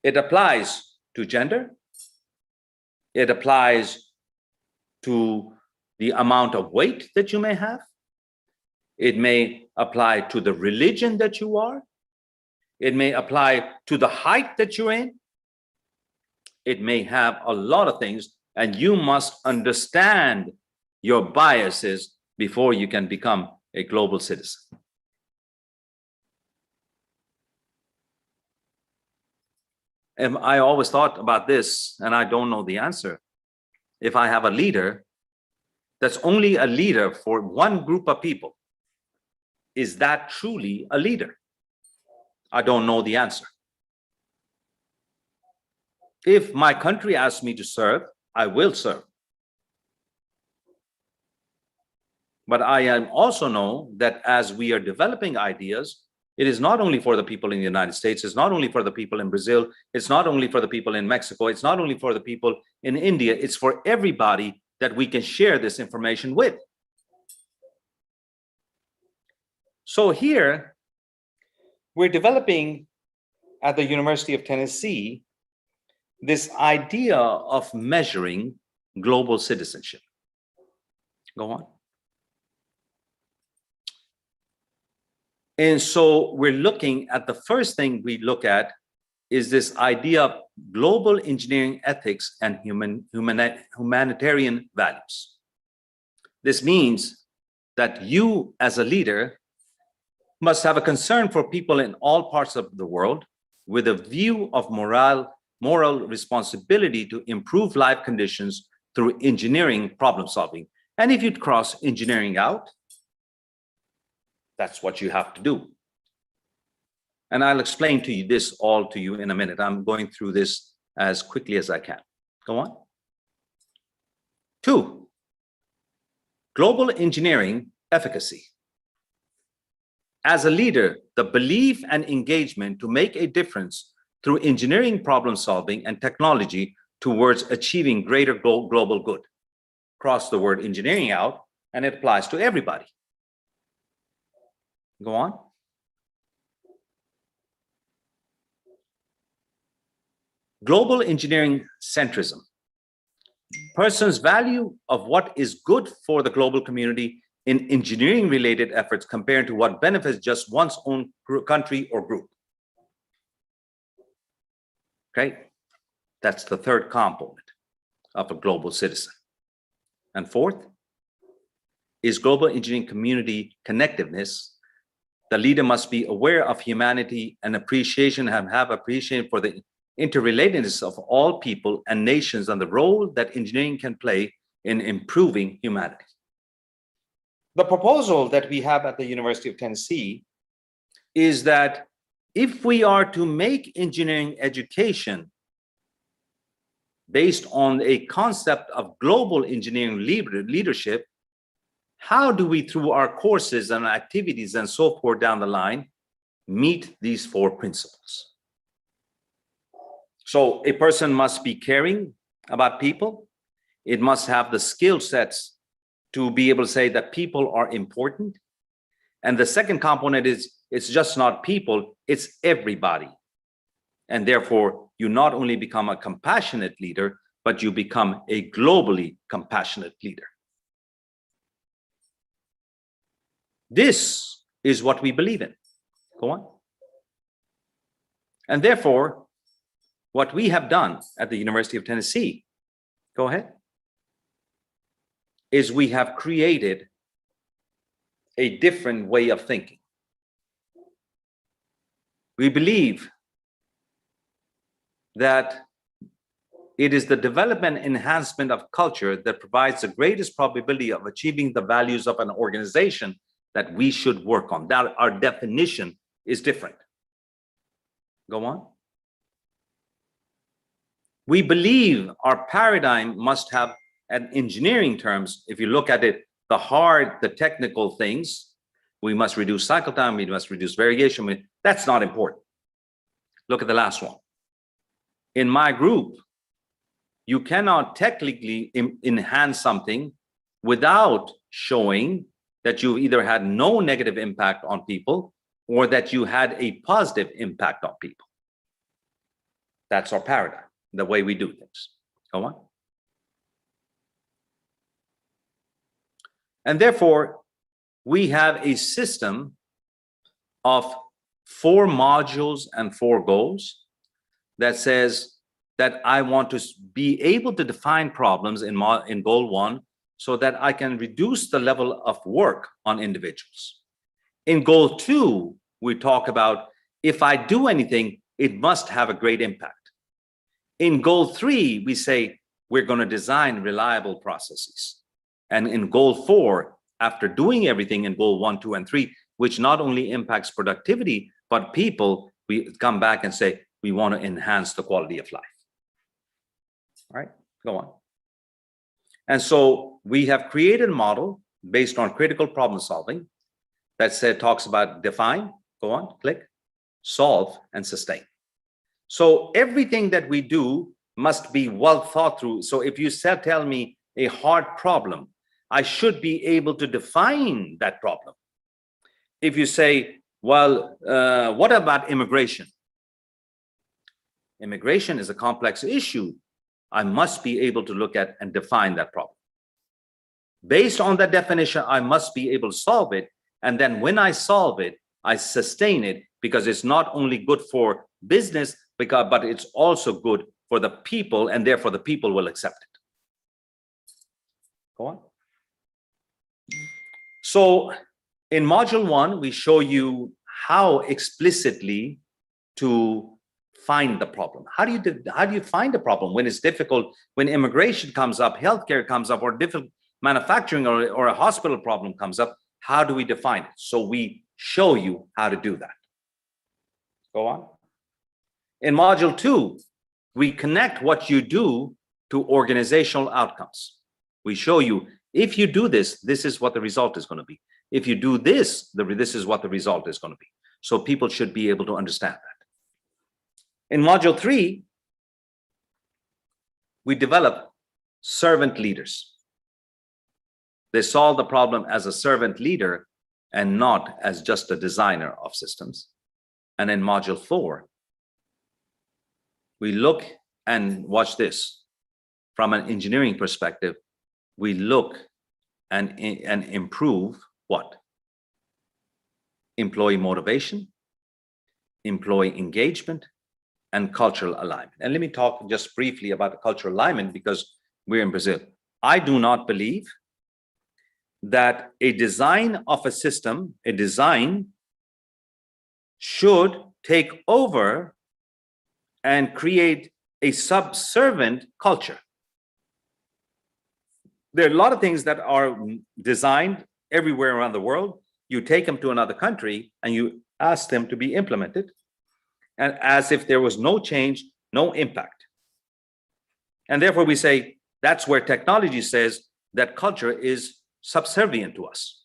It applies to gender. It applies to the amount of weight that you may have. It may apply to the religion that you are. It may apply to the height that you're in. It may have a lot of things, and you must understand your biases before you can become a global citizen. And I always thought about this, and I don't know the answer. If I have a leader that's only a leader for one group of people, is that truly a leader? I don't know the answer. If my country asks me to serve, I will serve. But I also know that as we are developing ideas, it is not only for the people in the United States, it's not only for the people in Brazil, it's not only for the people in Mexico, it's not only for the people in India, it's for everybody that we can share this information with. So here, we're developing at the University of Tennessee this idea of measuring global citizenship. Go on. And so we're looking at, the first thing we look at is this idea of global engineering ethics and humanitarian values. This means that you as a leader must have a concern for people in all parts of the world with a view of moral responsibility to improve life conditions through engineering problem solving. And if you cross engineering out, that's what you have to do. And I'll explain to you this all to you in a minute. I'm going through this as quickly as I can. Go on. 2, global engineering efficacy. As a leader, the belief and engagement to make a difference through engineering problem solving and technology towards achieving greater global good. Cross the word engineering out, and it applies to everybody. Go on. Global engineering centrism. Person's value of what is good for the global community in engineering related efforts compared to what benefits just one's own country or group. Okay. That's the third component of a global citizen. And fourth is global engineering community connectiveness. The leader must be aware of humanity and appreciation, have appreciation for the interrelatedness of all people and nations and the role that engineering can play in improving humanity. The proposal that we have at the University of Tennessee is that if we are to make engineering education based on a concept of global engineering leadership, how do we, through our courses and activities and so forth down the line, meet these four principles? So a person must be caring about people. It must have the skill sets to be able to say that people are important. And the second component is it's just not people, it's everybody. And therefore, you not only become a compassionate leader, but you become a globally compassionate leader. This is what we believe in. Go on. And therefore, what we have done at the University of Tennessee, go ahead, is we have created a different way of thinking. We believe that it is the development and enhancement of culture that provides the greatest probability of achieving the values of an organization that we should work on. That our definition is different. Go on. We believe our paradigm must have, in engineering terms, if you look at it, the hard, the technical things, we must reduce cycle time, we must reduce variation. That's not important. Look at the last one. In my group, you cannot technically enhance something without showing that you either had no negative impact on people or that you had a positive impact on people. That's our paradigm, the way we do things. Go on. And therefore, we have a system of 4 modules and 4 goals that says that I want to be able to define problems in goal 1 so that I can reduce the level of work on individuals. In goal 2, we talk about if I do anything, it must have a great impact. In goal 3, we say we're going to design reliable processes. And in goal 4, after doing everything in goal 1, 2, and 3, which not only impacts productivity, but people, we come back and say, we want to enhance the quality of life. All right, go on. And so we have created a model based on critical problem solving that talks about define, go on, click, solve, and sustain. So everything that we do must be well thought through. So if you tell me a hard problem, I should be able to define that problem. If you say, well, what about immigration? Immigration is a complex issue. I must be able to look at and define that problem. Based on that definition, I must be able to solve it. And then when I solve it, I sustain it because it's not only good for business, but it's also good for the people, and therefore the people will accept it. Go on. So in module 1, we show you how explicitly to find the problem. How do you find the problem when it's difficult, when immigration comes up, healthcare comes up, or difficult manufacturing or a hospital problem comes up? How do we define it? So we show you how to do that. Go on. In module 2, we connect what you do to organizational outcomes. We show you, if you do this, this is what the result is going to be. If you do this, this is what the result is going to be. So people should be able to understand that. In module 3, we develop servant leaders. They solve the problem as a servant leader and not as just a designer of systems. And in module 4, we look and watch this. From an engineering perspective, we look and improve what? Employee motivation, employee engagement, and cultural alignment. And let me talk just briefly about cultural alignment because we're in Brazil. I do not believe that a design of a system, a design should take over and create a subservient culture. There are a lot of things that are designed everywhere around the world. You take them to another country and you ask them to be implemented, and as if there was no change, no impact. And therefore we say that's where technology says that culture is subservient to us.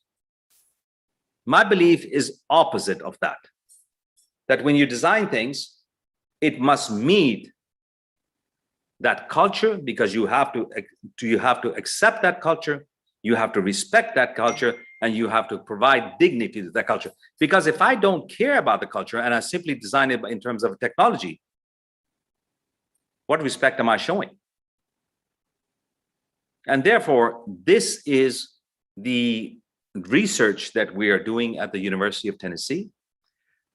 My belief is opposite of that. That when you design things, it must meet that culture, because you have to accept that culture, you have to respect that culture, and you have to provide dignity to that culture. Because if I don't care about the culture and I simply design it in terms of technology, what respect am I showing? And therefore, this is the research that we are doing at the University of Tennessee.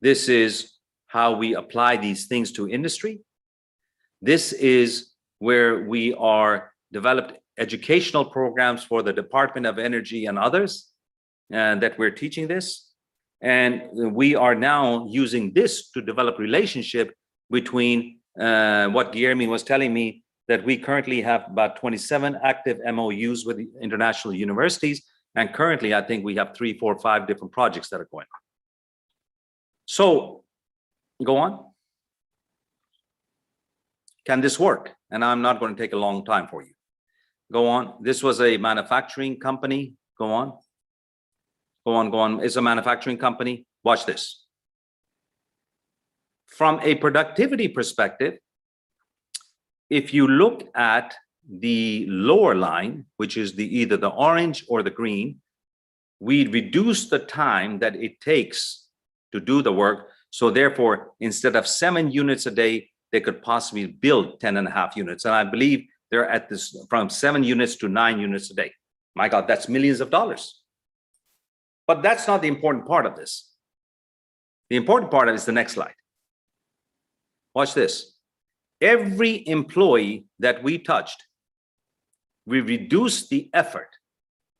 This is how we apply these things to industry. This is where we are developed educational programs for the Department of Energy and others, and that we're teaching this. And we are now using this to develop relationship between what Guilherme was telling me, that we currently have about 27 active MOUs with the international universities. And currently, I think we have 3, 4, 5 different projects that are going on. So, go on. Can this work? And I'm not going to take a long time for you. Go on. This was a manufacturing company. Go on. Go on, go on. It's a manufacturing company. Watch this. From a productivity perspective, if you look at the lower line, which is either the orange or the green, we reduce the time that it takes to do the work. So therefore, instead of 7 units a day, they could possibly build 10.5 units. And I believe they're at this from 7 units to 9 units a day. My God, that's millions of dollars. But that's not the important part of this. The important part of it is the next slide. Watch this. Every employee that we touched, we reduce the effort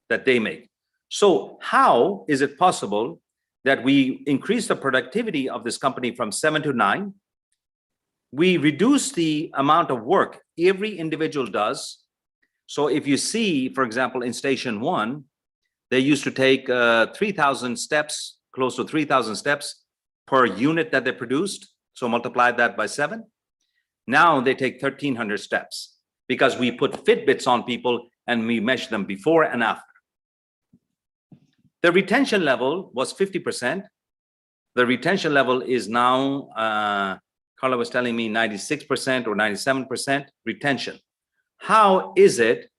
that they make. So how is it possible that we increase the productivity of this company from 7 to 9? We reduce the amount of work every individual does. So if you see, for example, in station 1, they used to take 3,000 steps, close to 3,000 steps per unit that they produced. So multiply that by 7. Now they take 1,300 steps because we put Fitbits on people and we measure them before and after. The retention level was 50%. The retention level is now, Carla was telling me 96% or 97% retention. How is it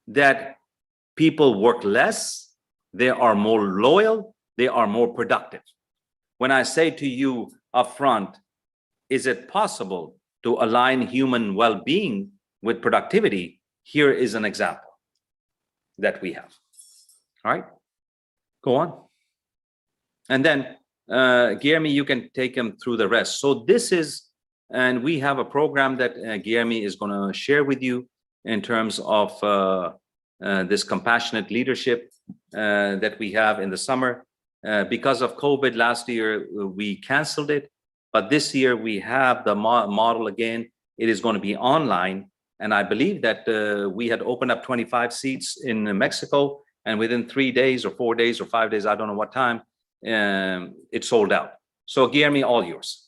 that people work less, they are more loyal, they are more productive? When I say to you up front, is it possible to align human well-being with productivity? Here is an example that we have. All right, go on. And then Guilherme, you can take him through the rest. So this is, and we have a program that Guilherme is going to share with you in terms of this compassionate leadership that we have in the summer. Because of COVID last year, we canceled it. But this year we have the model again. It is going to be online. And I believe that we had opened up 25 seats in Mexico. And within 3 days or 4 days or 5 days, I don't know what time, it sold out. So Guilherme, all yours.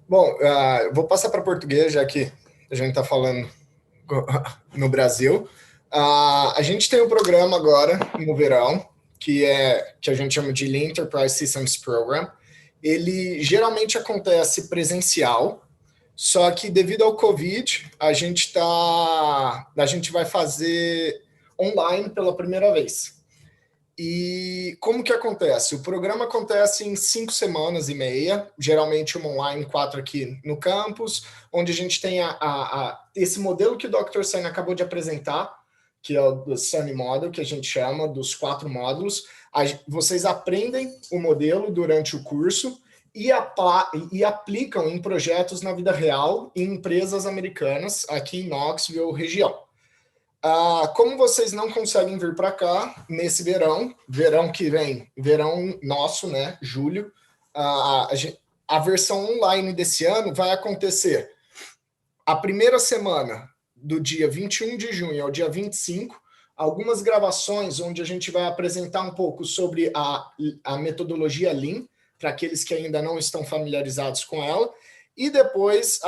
Bom, vou passar para português, já que a gente está falando no Brasil. A gente tem um programa agora, no verão, que a gente chama de Lean Enterprise Systems Program. Ele geralmente acontece presencial, só que devido ao Covid, a gente vai fazer online pela primeira vez. E como que acontece? O programa acontece em 5 semanas e meia, geralmente uma online, 4 aqui no campus, onde a gente tem esse modelo que o Dr. Sen acabou de apresentar, que é o Sunny Model, que a gente chama dos 4 módulos. Vocês aprendem o modelo durante o curso e aplicam em projetos na vida real em empresas americanas aqui em Knoxville, região. Como vocês não conseguem vir para cá nesse verão que vem, verão nosso, né, julho, a versão online desse ano vai acontecer a primeira semana do dia 21 de junho ao dia 25, algumas gravações onde a gente vai apresentar um pouco sobre a metodologia Lean, para aqueles que ainda não estão familiarizados com ela, e depois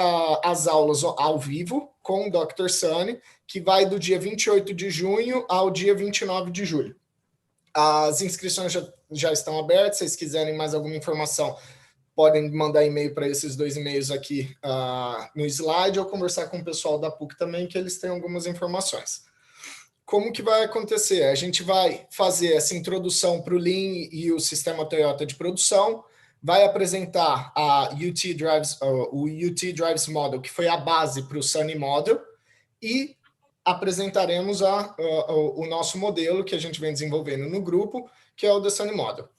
as aulas ao vivo com o Dr. Sawhney, que vai do dia 28 de junho ao dia 29 de julho. As inscrições já estão abertas, se vocês quiserem mais alguma informação, podem mandar e-mail para esses 2 e-mails aqui no slide ou conversar com o pessoal da PUC também, que eles têm algumas informações. Como que vai acontecer? A gente vai fazer essa introdução para o Lean e o sistema Toyota de produção, vai apresentar o UT Drives Model, que foi a base para o Sunny Model, e apresentaremos o nosso modelo que a gente vem desenvolvendo no grupo, que é o The Sunny Model.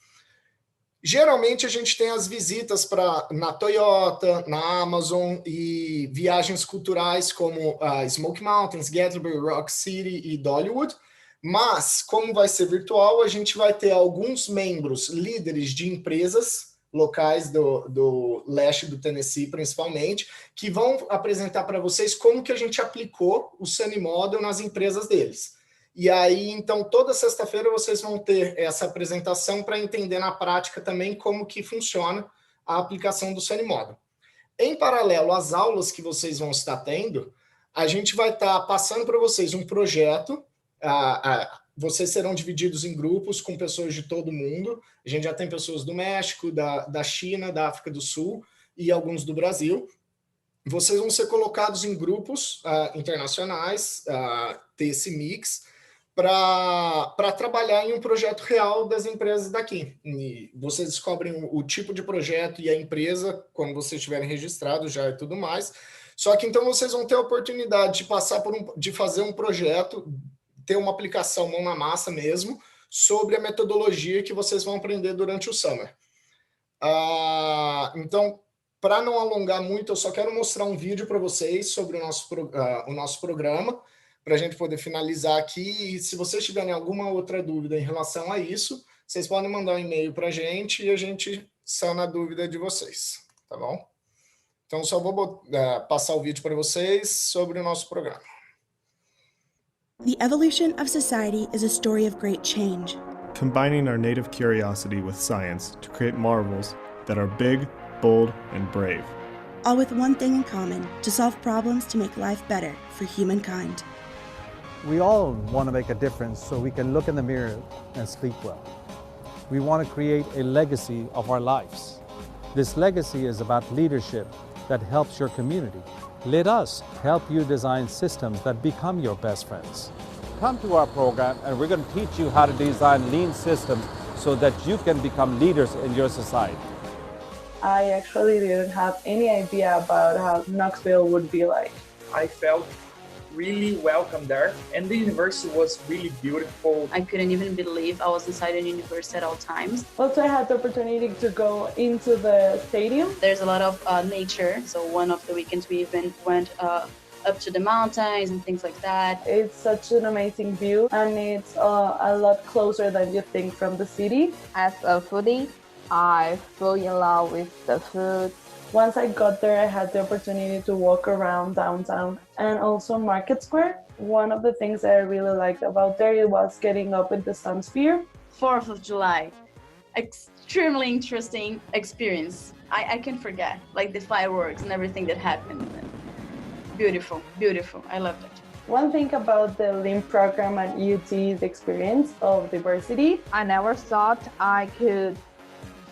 Geralmente, a gente tem as visitas na Toyota, na Amazon, e viagens culturais como Smoky Mountains, Gatlinburg, Rock City e Dollywood. Mas, como vai ser virtual, a gente vai ter alguns membros, líderes de empresas locais do leste do Tennessee, principalmente, que vão apresentar para vocês como que a gente aplicou o Sunny Model nas empresas deles. E aí, então, toda sexta-feira vocês vão ter essa apresentação para entender na prática também como que funciona a aplicação do Sunny Model. Em paralelo às aulas que vocês vão estar tendo, a gente vai estar passando para vocês um projeto. Vocês serão divididos em grupos com pessoas de todo mundo. A gente já tem pessoas do México, da China, da África do Sul e alguns do Brasil. Vocês vão ser colocados em grupos internacionais, ter esse mix, para trabalhar em um projeto real das empresas daqui. E vocês descobrem o tipo de projeto e a empresa quando vocês estiverem registrados já e tudo mais. Só que então vocês vão ter a oportunidade de passar de fazer um projeto, ter uma aplicação mão na massa mesmo, sobre a metodologia que vocês vão aprender durante o summer. Então, para não alongar muito, eu só quero mostrar um vídeo para vocês sobre o nosso programa, para a gente poder finalizar aqui. E se vocês tiverem alguma outra dúvida em relação a isso, vocês podem mandar um e-mail para a gente e a gente sana a dúvida de vocês, tá bom? Então, só vou passar o vídeo para vocês sobre o nosso programa. The evolution of society is a story of great change. Combining our native curiosity with science to create marvels that are big, bold, and brave. All with one thing in common, to solve problems to make life better for humankind. We all want to make a difference so we can look in the mirror and sleep well. We want to create a legacy of our lives. This legacy is about leadership that helps your community. Let us help you design systems that become your best friends. Come to our program and we're going to teach you how to design lean systems so that you can become leaders in your society. I actually didn't have any idea about how Knoxville would be like. I felt really welcome there, and the university was really beautiful. I couldn't even believe I was inside a university at all times. Also, I had the opportunity to go into the stadium. There's a lot of nature, so one of the weekends we even went up to the mountains and things like that. It's such an amazing view, and it's a lot closer than you think from the city. As a foodie, I fell in love with the food. Once I got there, I had the opportunity to walk around downtown and also Market Square. One of the things that I really liked about there was getting up in the sun sphere. 4th of July, extremely interesting experience. I can't forget, like the fireworks and everything that happened. Beautiful, beautiful, I loved it. One thing about the Lean program at UT is the experience of diversity. I never thought I could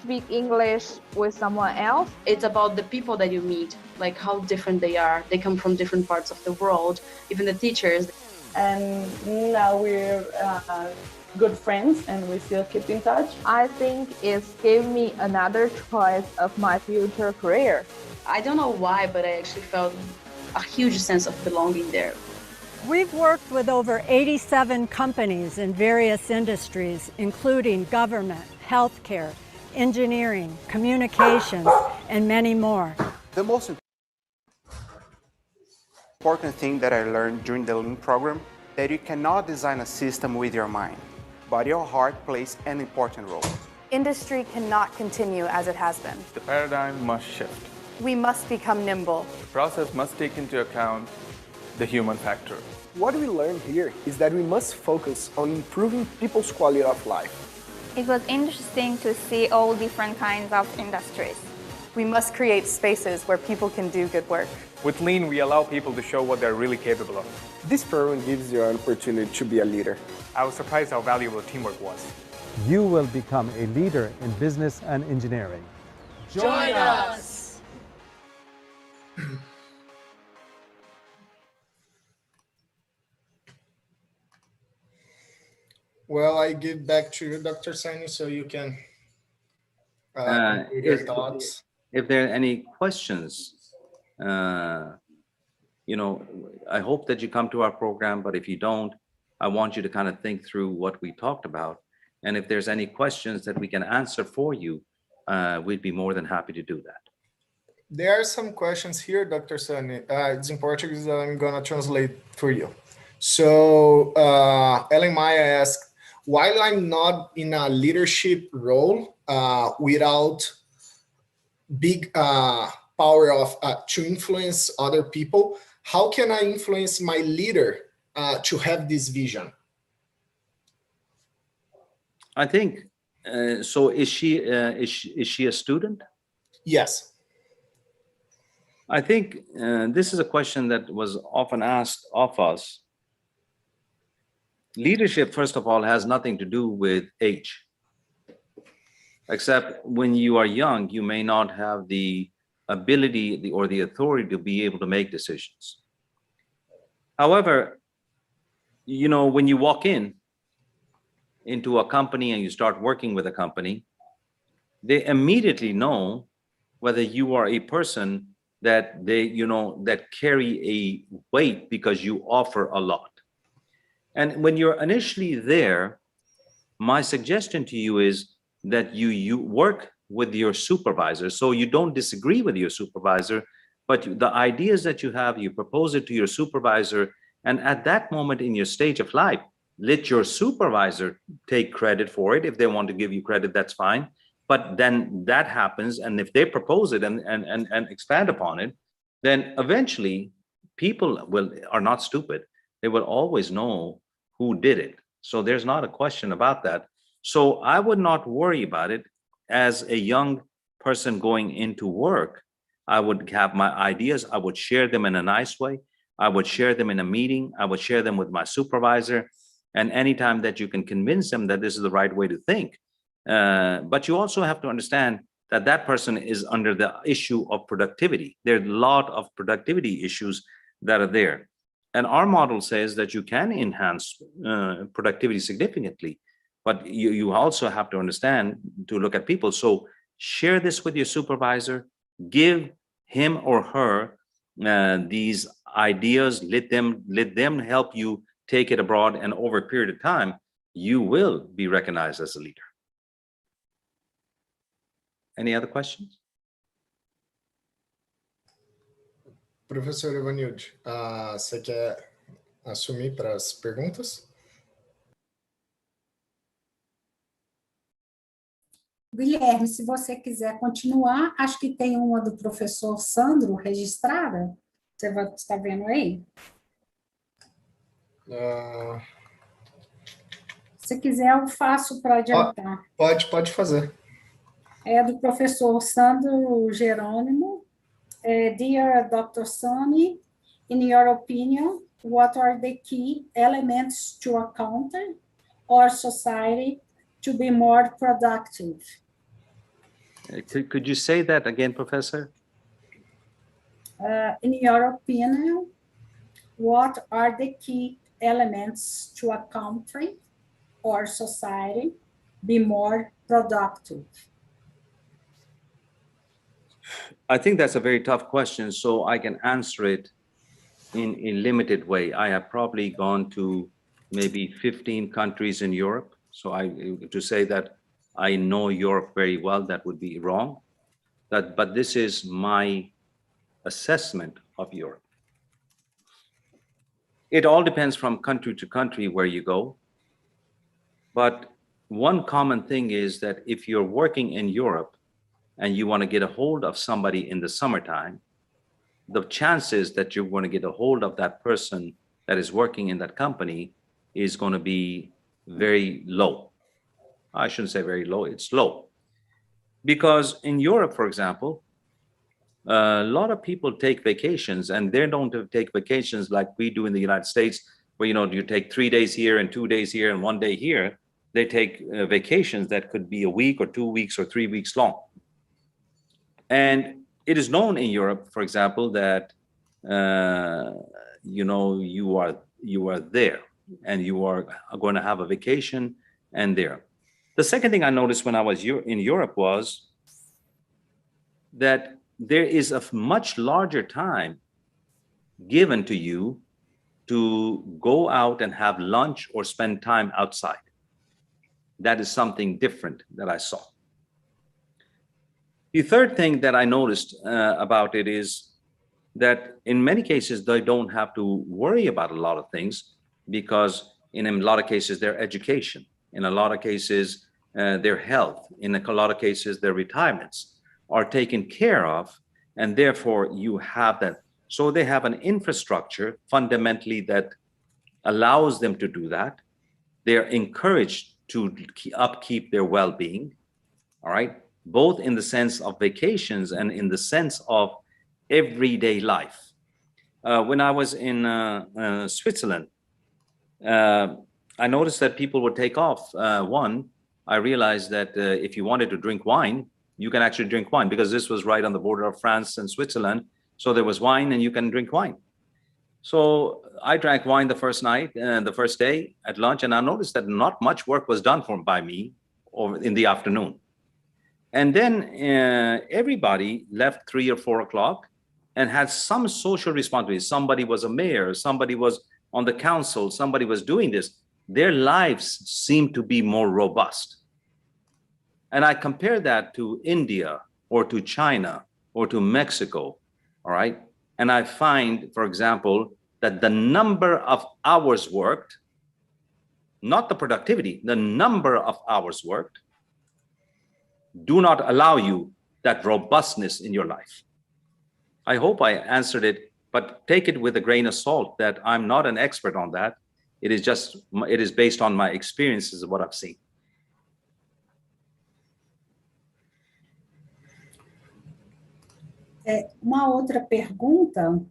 speak English with someone else. It's about the people that you meet, like how different they are. They come from different parts of the world, even the teachers. And now we're good friends and we still keep in touch. I think it's gave me another choice of my future career. I don't know why, but I actually felt a huge sense of belonging there. We've worked with over 87 companies in various industries, including government, healthcare, engineering, communications, and many more. The most important thing that I learned during the Lean program, that you cannot design a system with your mind, but your heart plays an important role. Industry cannot continue as it has been. The paradigm must shift. We must become nimble. The process must take into account the human factor. What we learned here is that we must focus on improving people's quality of life. It was interesting to see all different kinds of industries. We must create spaces where people can do good work. With Lean, we allow people to show what they're really capable of. This program gives you an opportunity to be a leader. I was surprised how valuable teamwork was. You will become a leader in business and engineering. Join us! Well, I give back to you, Dr. Sawhney, so you can your thoughts. If there are any questions, you know, I hope that you come to our program, but if you don't, I want you to kind of think through what we talked about. And if there's any questions that we can answer for you, we'd be more than happy to do that. There are some questions here, Dr. Sawhney. It's in Portuguese, I'm gonna translate for you. So Ellen Maya asked, while I'm not in a leadership role without big power of to influence other people, how can I influence my leader to have this vision? I think, so is she a student? Yes. I think this is a question that was often asked of us. Leadership, first of all, has nothing to do with age. Except when you are young, you may not have the ability or the authority to be able to make decisions. However, you know, when you walk into a company and you start working with a company, they immediately know whether you are a person that that carry a weight because you offer a lot. And when you're initially there, my suggestion to you is that you work with your supervisor. So you don't disagree with your supervisor, but the ideas that you have, you propose it to your supervisor. And at that moment in your stage of life, let your supervisor take credit for it. If they want to give you credit, that's fine. But then that happens. And if they propose it and expand upon it, then eventually people are not stupid. They will always know who did it. So there's not a question about that. So I would not worry about it. As a young person going into work, I would have my ideas. I would share them in a nice way. I would share them in a meeting. I would share them with my supervisor. And anytime that you can convince them that this is the right way to think. But you also have to understand that that person is under the issue of productivity. There are a lot of productivity issues that are there. And our model says that you can enhance productivity significantly, but you also have to understand to look at people. So share this with your supervisor, give him or her these ideas, let them help you take it abroad, and over a period of time, you will be recognized as a leader. Any other questions? Professor Ivanilde, você quer assumir para as perguntas? Guilherme, se você quiser continuar, acho que tem uma do professor Sandro registrada. Você está vendo aí? Se quiser, eu faço para adiantar. Pode fazer. É do professor Sandro Jerônimo. Dear Dr. Sawhney, in your opinion, what are the key elements to a country or society to be more productive? Could you say that again, Professor? In your opinion, what are the key elements to a country or society be more productive? I think that's a very tough question, so I can answer it in a limited way. I have probably gone to maybe 15 countries in Europe. So to say that I know Europe very well, that would be wrong. But this is my assessment of Europe. It all depends from country to country where you go. But one common thing is that if you're working in Europe and you want to get a hold of somebody in the summertime, the chances that you're going to get a hold of that person that is working in that company is going to be very low. I shouldn't say very low, it's low. Because in Europe, for example, a lot of people take vacations, and they don't take vacations like we do in the United States, where, you take 3 days here and 2 days here and 1 day here. They take vacations that could be a week or 2 weeks or 3 weeks long. And it is known in Europe, for example, that you are there and you are going to have a vacation and there. The second thing I noticed when I was in Europe was that there is a much larger time given to you to go out and have lunch or spend time outside. That is something different that I saw. The third thing that I noticed about it is that in many cases, they don't have to worry about a lot of things, because in a lot of cases, their education, in a lot of cases, their health, in a lot of cases, their retirements are taken care of, and therefore you have that. So they have an infrastructure fundamentally that allows them to do that. They're encouraged to upkeep their well-being, all right? Both in the sense of vacations and in the sense of everyday life. When I was in Switzerland, I noticed that people would take off. I realized that if you wanted to drink wine, you can actually drink wine, because this was right on the border of France and Switzerland. So there was wine and you can drink wine. So I drank wine the first night, the first day at lunch, and I noticed that not much work was done by me in the afternoon. And then everybody left 3 or 4 o'clock and had some social responsibility. Somebody was a mayor, somebody was on the council, somebody was doing this. Their lives seemed to be more robust. And I compare that to India or to China or to Mexico, all right? And I find, for example, that the number of hours worked, not the productivity, the number of hours worked, do not allow you that robustness in your life. I hope I answered it, but take it with a grain of salt that I'm not an expert on that. It is based on my experiences of what I've seen. Uma outra pergunta,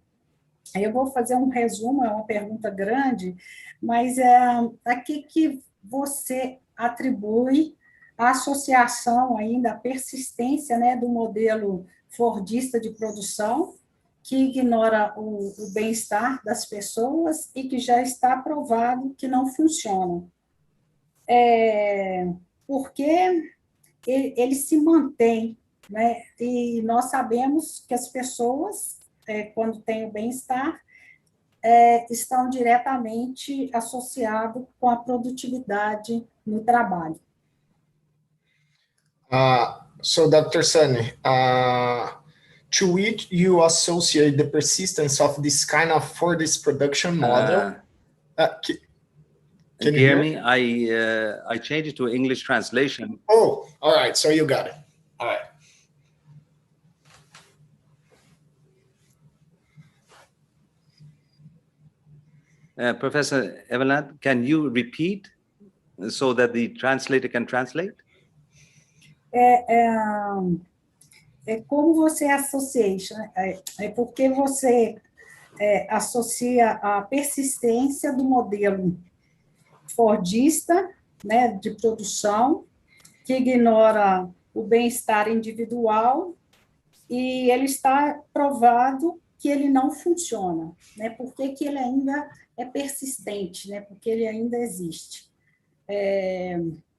eu vou fazer um resumo, é uma pergunta grande, mas a que você atribui a associação ainda, a persistência, né, do modelo fordista de produção, que ignora o bem-estar das pessoas e que já está provado que não funciona. Porque ele se mantém, né? E nós sabemos que as pessoas, quando têm o bem-estar, estão diretamente associados com a produtividade no trabalho. So, Dr. Sawhney, to which you associate the persistence of this kind of Fordist production model? Can you hear me? I changed it to English translation. Oh, all right. So you got it. All right. Professor Eveland, can you repeat so that the translator can translate? Como você associa, porque você associa a persistência do modelo fordista, né, de produção, que ignora o bem-estar individual, e ele está provado que ele não funciona, né? Por que ele ainda é persistente, né? Porque ele ainda existe.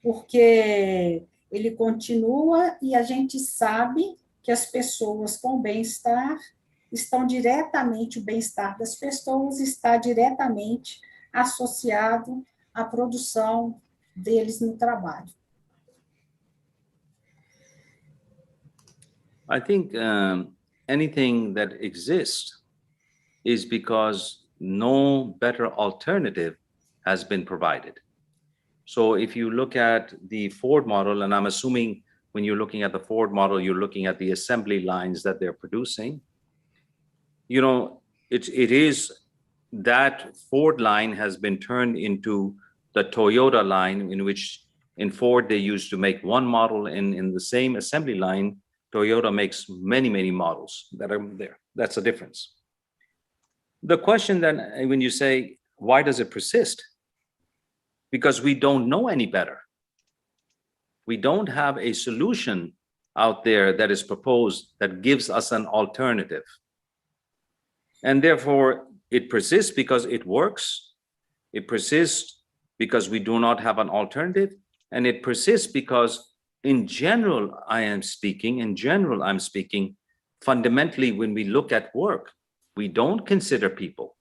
Porque ele continua e a gente sabe que as pessoas com bem-estar estão diretamente, o bem-estar das pessoas está diretamente associado à produção deles no trabalho. I think anything that exists is because no better alternative has been provided. So if you look at the Ford model, and I'm assuming when you're looking at the Ford model, you're looking at the assembly lines that they're producing. You know, it is that Ford line has been turned into the Toyota line, in which in Ford they used to make one model, and in the same assembly line, Toyota makes many, many models that are there. That's the difference. The question then, when you say, why does it persist? Because we don't know any better. We don't have a solution out there that is proposed that gives us an alternative. And therefore, it persists because it works. It persists because we do not have an alternative. And it persists because in general, I'm speaking, fundamentally, when we look at work, we don't consider people.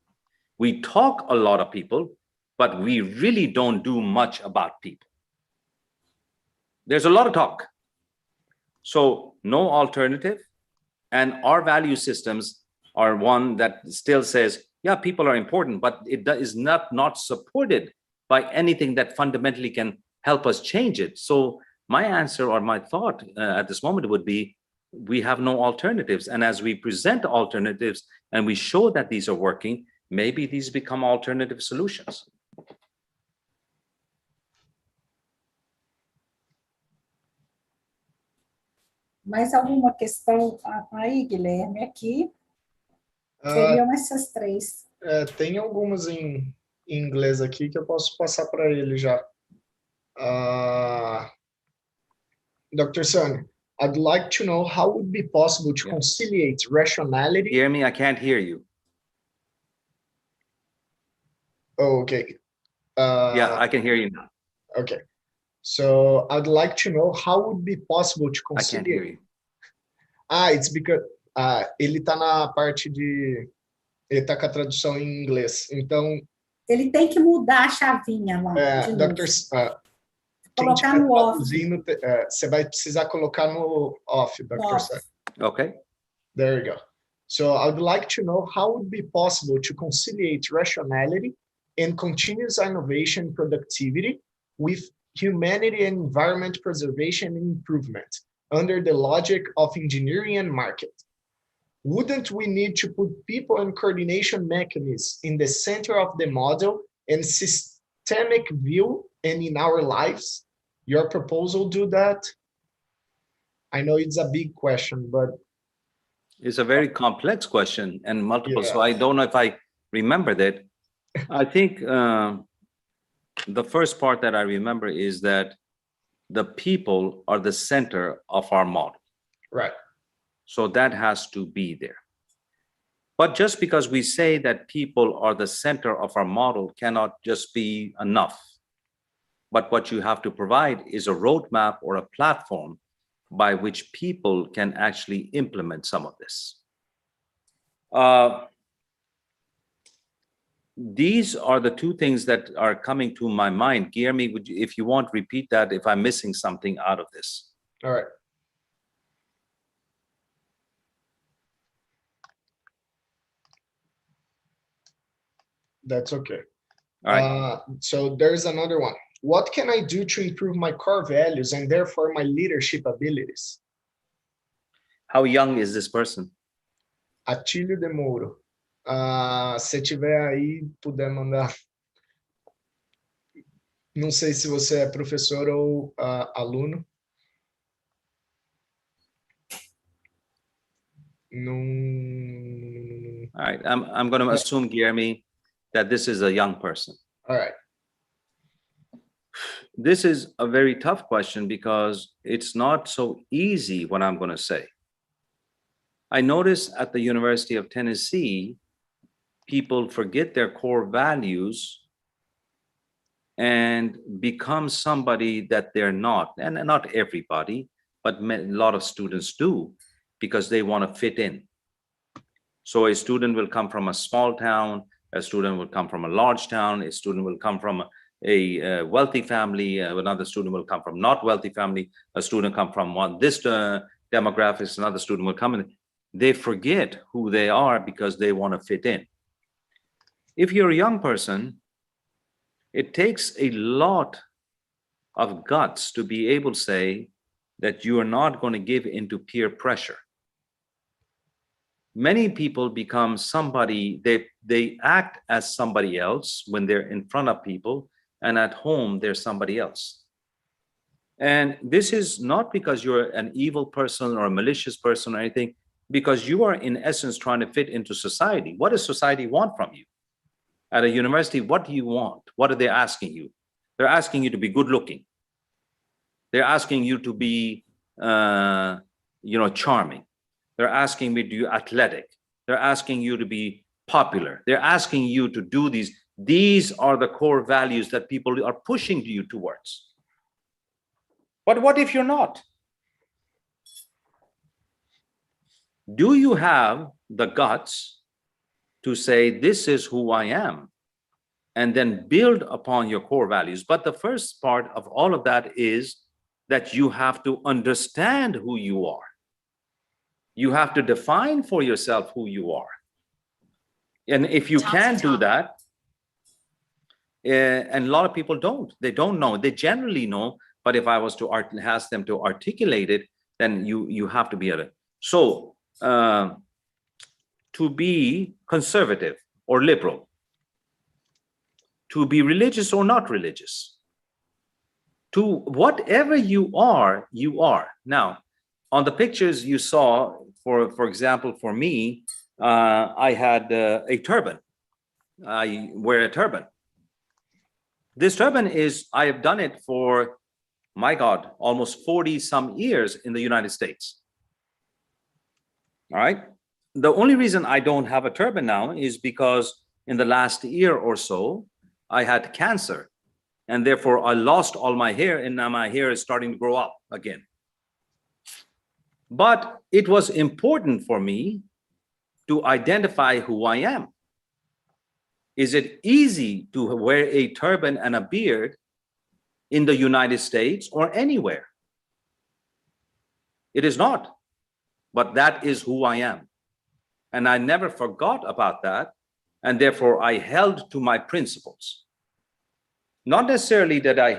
We talk a lot of people, but we really don't do much about people. There's a lot of talk. So no alternative. And our value systems are one that still says, yeah, people are important, but it is not supported by anything that fundamentally can help us change it. So my answer or my thought at this moment would be, we have no alternatives. And as we present alternatives and we show that these are working, maybe these become alternative solutions. Mais alguma questão aí, Guilherme? Aqui seriam essas três. Tem algumas em inglês aqui que eu posso passar para ele já. Dr. Sawhney, I'd like to know how it would be possible to conciliate rationality. Hear me? I can't hear you. Oh, okay. Yeah, I can hear you now. Okay. So I'd like to know how it would be possible to conciliate. I can't hear you. It's because ele tá na parte de... Ele tá com a tradução em inglês. Então... Ele tem que mudar a chavinha lá. Colocar no off. Você vai precisar colocar no off, Dr. Sawhney. Okay. There you go. So I would like to know how it would be possible to conciliate rationality and continuous innovation and productivity with humanity and environment preservation and improvement under the logic of engineering and market. Wouldn't we need to put people and coordination mechanisms in the center of the model and systemic view and in our lives? Your proposal do that? I know it's a big question, but... It's a very complex question and multiple, so I don't know if I remember that. I think the first part that I remember is that the people are the center of our model. Right. So that has to be there. But just because we say that people are the center of our model cannot just be enough. But what you have to provide is a roadmap or a platform by which people can actually implement some of this. These are the two things that are coming to my mind. Guilherme, would you, if you want, repeat that if I'm missing something out of this. All right. That's okay. All right. So there's another one. What can I do to improve my core values and therefore my leadership abilities? How young is this person? Atílio de Mouro. Se tiver aí, puder mandar. Não sei se você é professor ou aluno. Não... All right. I'm going to assume, Guilherme, that this is a young person. All right. This is a very tough question because it's not so easy what I'm going to say. I notice at the University of Tennessee, people forget their core values and become somebody that they're not. And not everybody, but a lot of students do because they want to fit in. So a student will come from a small town, a student will come from a large town, a student will come from a wealthy family, another student will come from not wealthy family, a student come from this demographics, another student will come in. They forget who they are because they want to fit in. If you're a young person, it takes a lot of guts to be able to say that you are not going to give into peer pressure. Many people become somebody, they act as somebody else when they're in front of people, and at home they're somebody else. And this is not because you're an evil person or a malicious person or anything, because you are in essence trying to fit into society. What does society want from you? At a university, what do you want? What are they asking you? They're asking you to be good looking. They're asking you to be, charming. They're asking me to be athletic. They're asking you to be popular. They're asking you to do these. These are the core values that people are pushing you towards. But what if you're not? Do you have the guts to say, this is who I am, and then build upon your core values? But the first part of all of that is that you have to understand who you are. You have to define for yourself who you are. And if you can't do that, and a lot of people don't, they don't know, they generally know, but if I was to ask them to articulate it, then you have to be able to. So to be conservative or liberal, to be religious or not religious, to whatever you are, you are. Now, on the pictures you saw, for example, for me, I had a turban. I wear a turban. This turban I have done it for, my God, almost 40 some years in the United States. All right. The only reason I don't have a turban now is because in the last year or so, I had cancer, and therefore I lost all my hair, and now my hair is starting to grow up again. But it was important for me to identify who I am. Is it easy to wear a turban and a beard in the United States or anywhere? It is not, but that is who I am. And I never forgot about that, and therefore I held to my principles. Not necessarily that I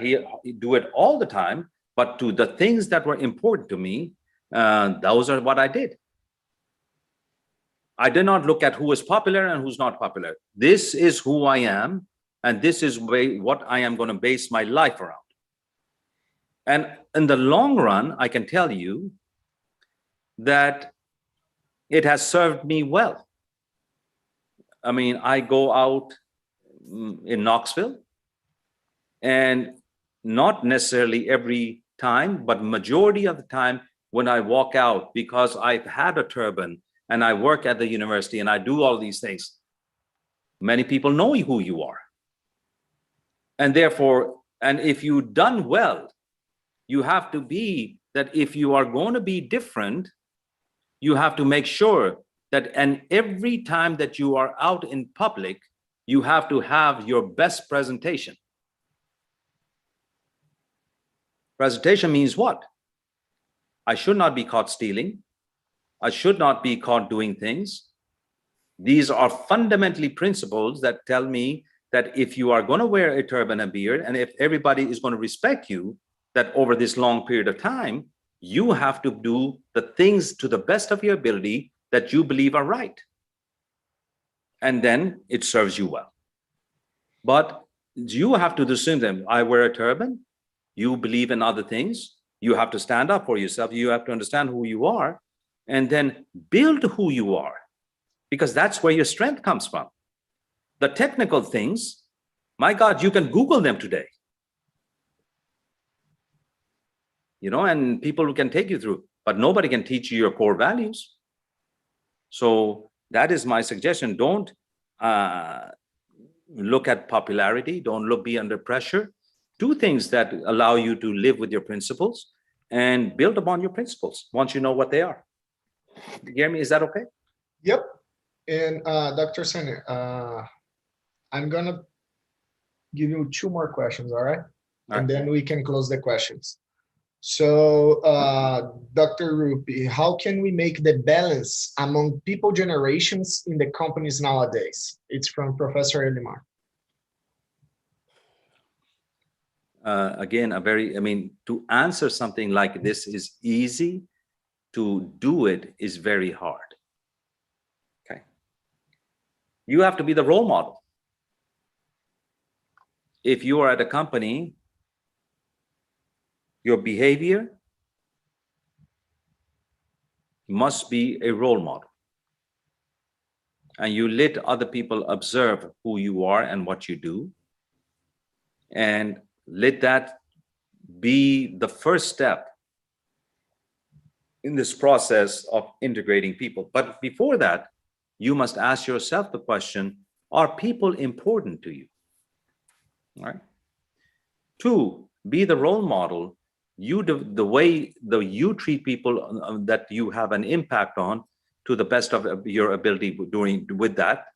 do it all the time, but to the things that were important to me, those are what I did. I did not look at who is popular and who's not popular. This is who I am, and this is what I am going to base my life around. And in the long run, I can tell you that it has served me well. I mean, I go out in Knoxville, and not necessarily every time, but majority of the time when I walk out, because I've had a turban and I work at the university and I do all these things, many people know who you are. And therefore, and if you've done well, you have to be that if you are going to be different, you have to make sure that, and every time that you are out in public, you have to have your best presentation. Presentation means what? I should not be caught stealing. I should not be caught doing things. These are fundamentally principles that tell me that if you are going to wear a turban and beard, and if everybody is going to respect you, that over this long period of time, you have to do the things to the best of your ability that you believe are right. And then it serves you well. But you have to assume them. I wear a turban. You believe in other things. You have to stand up for yourself. You have to understand who you are, and then build who you are, because that's where your strength comes from. The technical things, my God, you can Google them today. And people can take you through, but nobody can teach you your core values. So that is my suggestion. Don't look at popularity. Don't be under pressure. Do things that allow you to live with your principles and build upon your principles once you know what they are. Jeremy, is that okay? Yep. And Dr. Sawhney, I'm gonna give you 2 more questions, all right? And then we can close the questions. So, Dr. Rupy, how can we make the balance among people generations in the companies nowadays? It's from Professor Elimar. Again, to answer something like this is easy. To do it is very hard. Okay. You have to be the role model. If you are at a company, your behavior must be a role model. And you let other people observe who you are and what you do. And let that be the first step in this process of integrating people. But before that, you must ask yourself the question, are people important to you? All right. 2, be the role model. The way you treat people that you have an impact on to the best of your ability doing with that.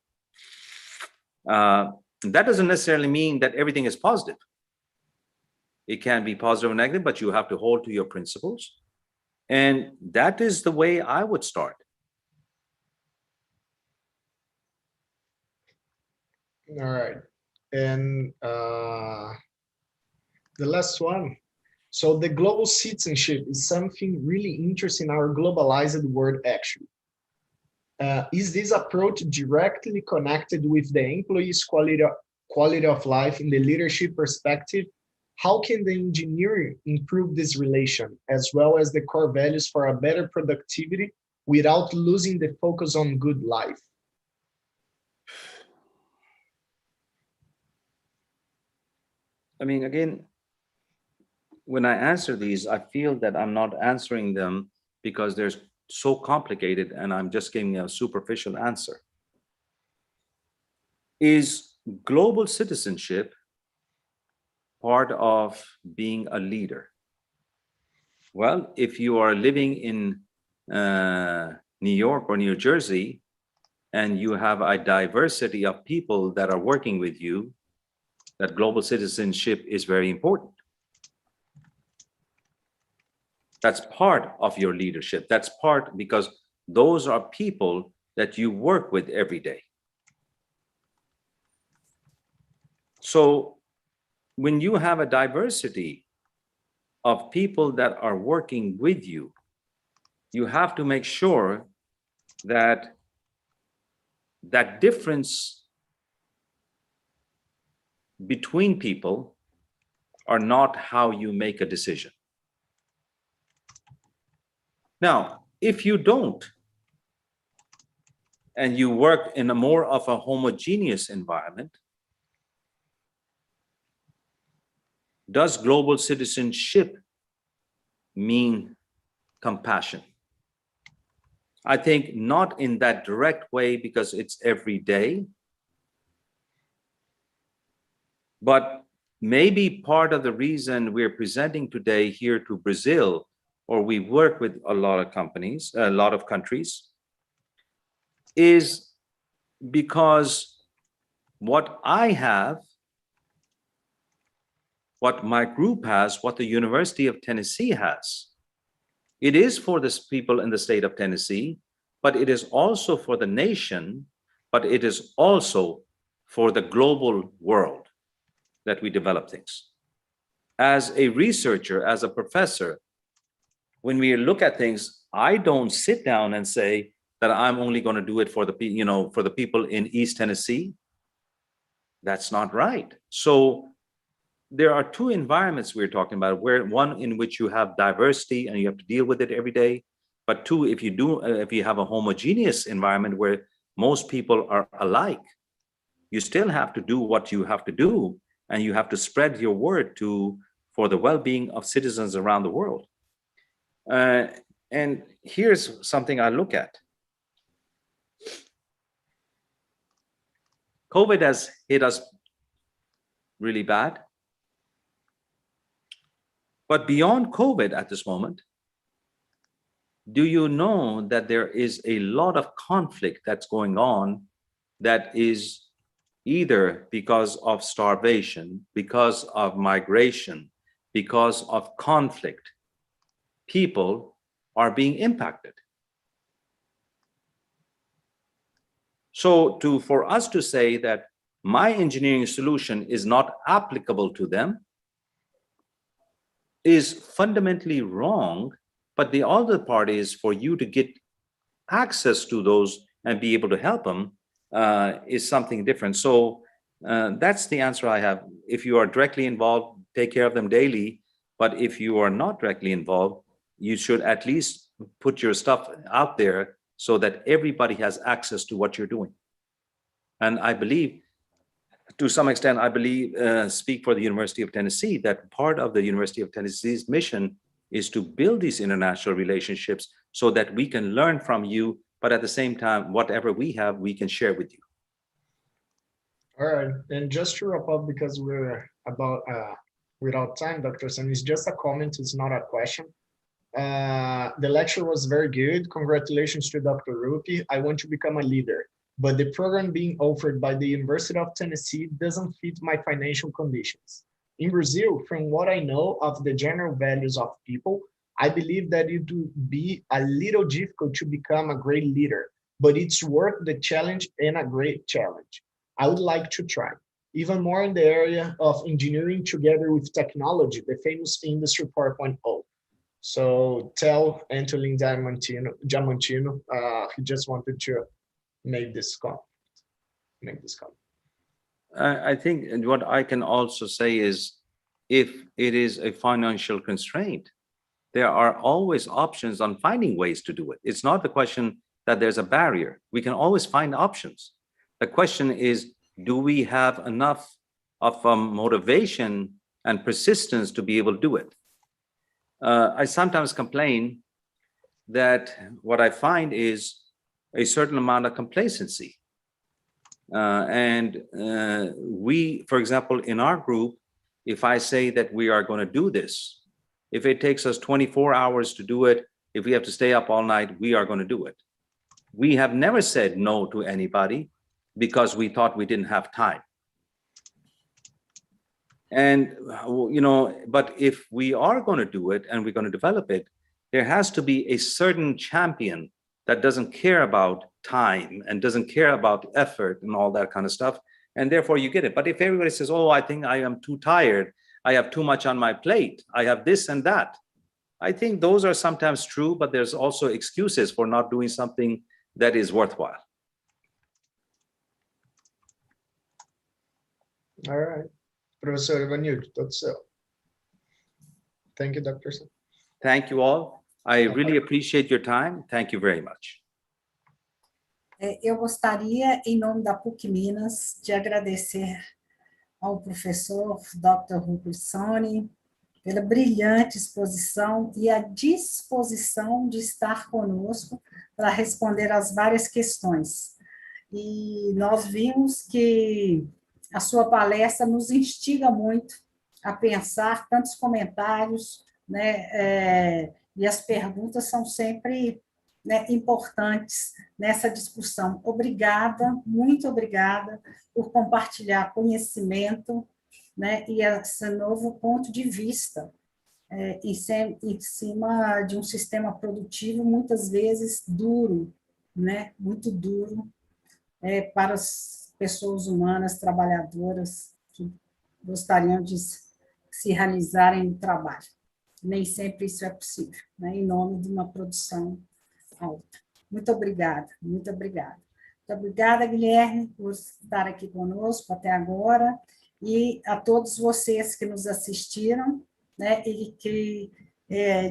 That doesn't necessarily mean that everything is positive. It can be positive or negative, but you have to hold to your principles. And that is the way I would start. All right. And the last one. So the global citizenship is something really interesting in our globalized world, actually. Is this approach directly connected with the employees' quality of life in the leadership perspective? How can the engineering improve this relation, as well as the core values for a better productivity without losing the focus on good life? Again, when I answer these, I feel that I'm not answering them because they're so complicated and I'm just giving a superficial answer. Is global citizenship part of being a leader? Well, if you are living in New York or New Jersey and you have a diversity of people that are working with you, that global citizenship is very important. That's part of your leadership. That's part because those are people that you work with every day. So when you have a diversity of people that are working with you, you have to make sure that that difference between people are not how you make a decision. Now, if you don't, and you work in a more of a homogeneous environment, does global citizenship mean compassion? I think not in that direct way because it's every day, but maybe part of the reason we're presenting today here to Brazil, or we work with a lot of companies, a lot of countries, is because what I have, what my group has, what the University of Tennessee has, it is for the people in the state of Tennessee, but it is also for the nation, but it is also for the global world that we develop things. As a researcher, as a professor, when we look at things, I don't sit down and say that I'm only going to do it for the, for the people in East Tennessee. That's not right. So there are 2 environments we're talking about, where one in which you have diversity and you have to deal with it every day. But 2, if you have a homogeneous environment where most people are alike, you still have to do what you have to do, and you have to spread your word for the well-being of citizens around the world. And here's something I look at. COVID has hit us really bad. But beyond COVID at this moment, do you know that there is a lot of conflict that's going on that is either because of starvation, because of migration, because of conflict? People are being impacted. So for us to say that my engineering solution is not applicable to them is fundamentally wrong, but the other part is for you to get access to those and be able to help them is something different. So that's the answer I have. If you are directly involved, take care of them daily. But if you are not directly involved, you should at least put your stuff out there so that everybody has access to what you're doing. And I believe, to some extent, speak for the University of Tennessee, that part of the University of Tennessee's mission is to build these international relationships so that we can learn from you, but at the same time, whatever we have, we can share with you. All right, and just to wrap up, because we're about without time, Dr. Sawhney, it's just a comment, it's not a question. The lecture was very good. Congratulations to Dr. Rupy. I want to become a leader, but the program being offered by the University of Tennessee doesn't fit my financial conditions. In Brazil, from what I know of the general values of people, I believe that it would be a little difficult to become a great leader, but it's worth the challenge and a great challenge. I would like to try. Even more in the area of engineering together with technology, the famous Industry 4.0. So tell Antolin Diamantino, he just wanted to make this comment. I think what I can also say is, if it is a financial constraint, there are always options on finding ways to do it. It's not the question that there's a barrier. We can always find options. The question is, do we have enough of motivation and persistence to be able to do it? I sometimes complain that what I find is a certain amount of complacency. We, for example, in our group, if I say that we are going to do this, if it takes us 24 hours to do it, if we have to stay up all night, we are going to do it. We have never said no to anybody because we thought we didn't have time. And, but if we are going to do it and we're going to develop it, there has to be a certain champion that doesn't care about time and doesn't care about effort and all that kind of stuff. And therefore you get it. But if everybody says, oh, I think I am too tired, I have too much on my plate, I have this and that, I think those are sometimes true, but there's also excuses for not doing something that is worthwhile. All right. Professor Ivanildo, that's it. Thank you, Dr. Sawhney. Thank you all. I really appreciate your time. Thank you very much. Eu gostaria, em nome da PUC Minas, de agradecer ao professor Dr. Rupy Sawhney pela brilhante exposição e a disposição de estar conosco para responder às várias questões. E nós vimos que a sua palestra nos instiga muito a pensar, tantos comentários, né, e as perguntas são sempre, né, importantes nessa discussão. Obrigada, muito obrigada por compartilhar conhecimento, né, e esse novo ponto de vista em cima de um sistema produtivo muitas vezes duro, né, muito duro para as pessoas humanas, trabalhadoras, que gostariam de se realizarem no trabalho. Nem sempre isso é possível, né, em nome de uma produção alta. Muito obrigada, muito obrigada. Muito obrigada, Guilherme, por estar aqui conosco até agora, e a todos vocês que nos assistiram, né, e que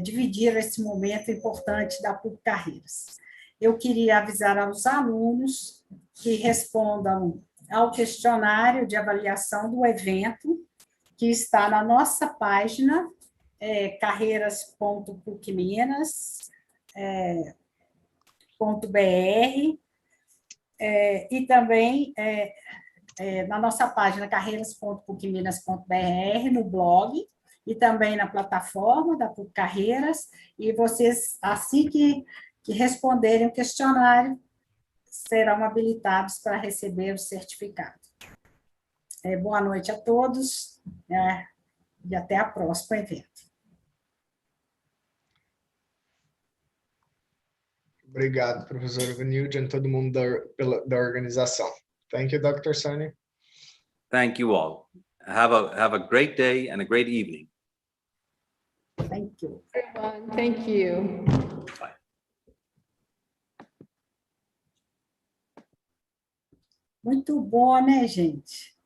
dividiram esse momento importante da PUC Carreiras. Eu queria avisar aos alunos que respondam ao questionário de avaliação do evento, que está na nossa página, carreiras.pucminas.br, e também na nossa página carreiras.pucminas.br, no blog, e também na plataforma da Carreiras, e vocês, assim que responderem o questionário, serão habilitados para receber o certificado. Boa noite a todos, e até a próxima evento. Obrigado, professora Vanilde, e todo mundo da organização. Thank you, Dr. Sawhney. Thank you all. Have a great day and a great evening. Thank you. Everyone, thank you. Bye. Muito bom, né, gente?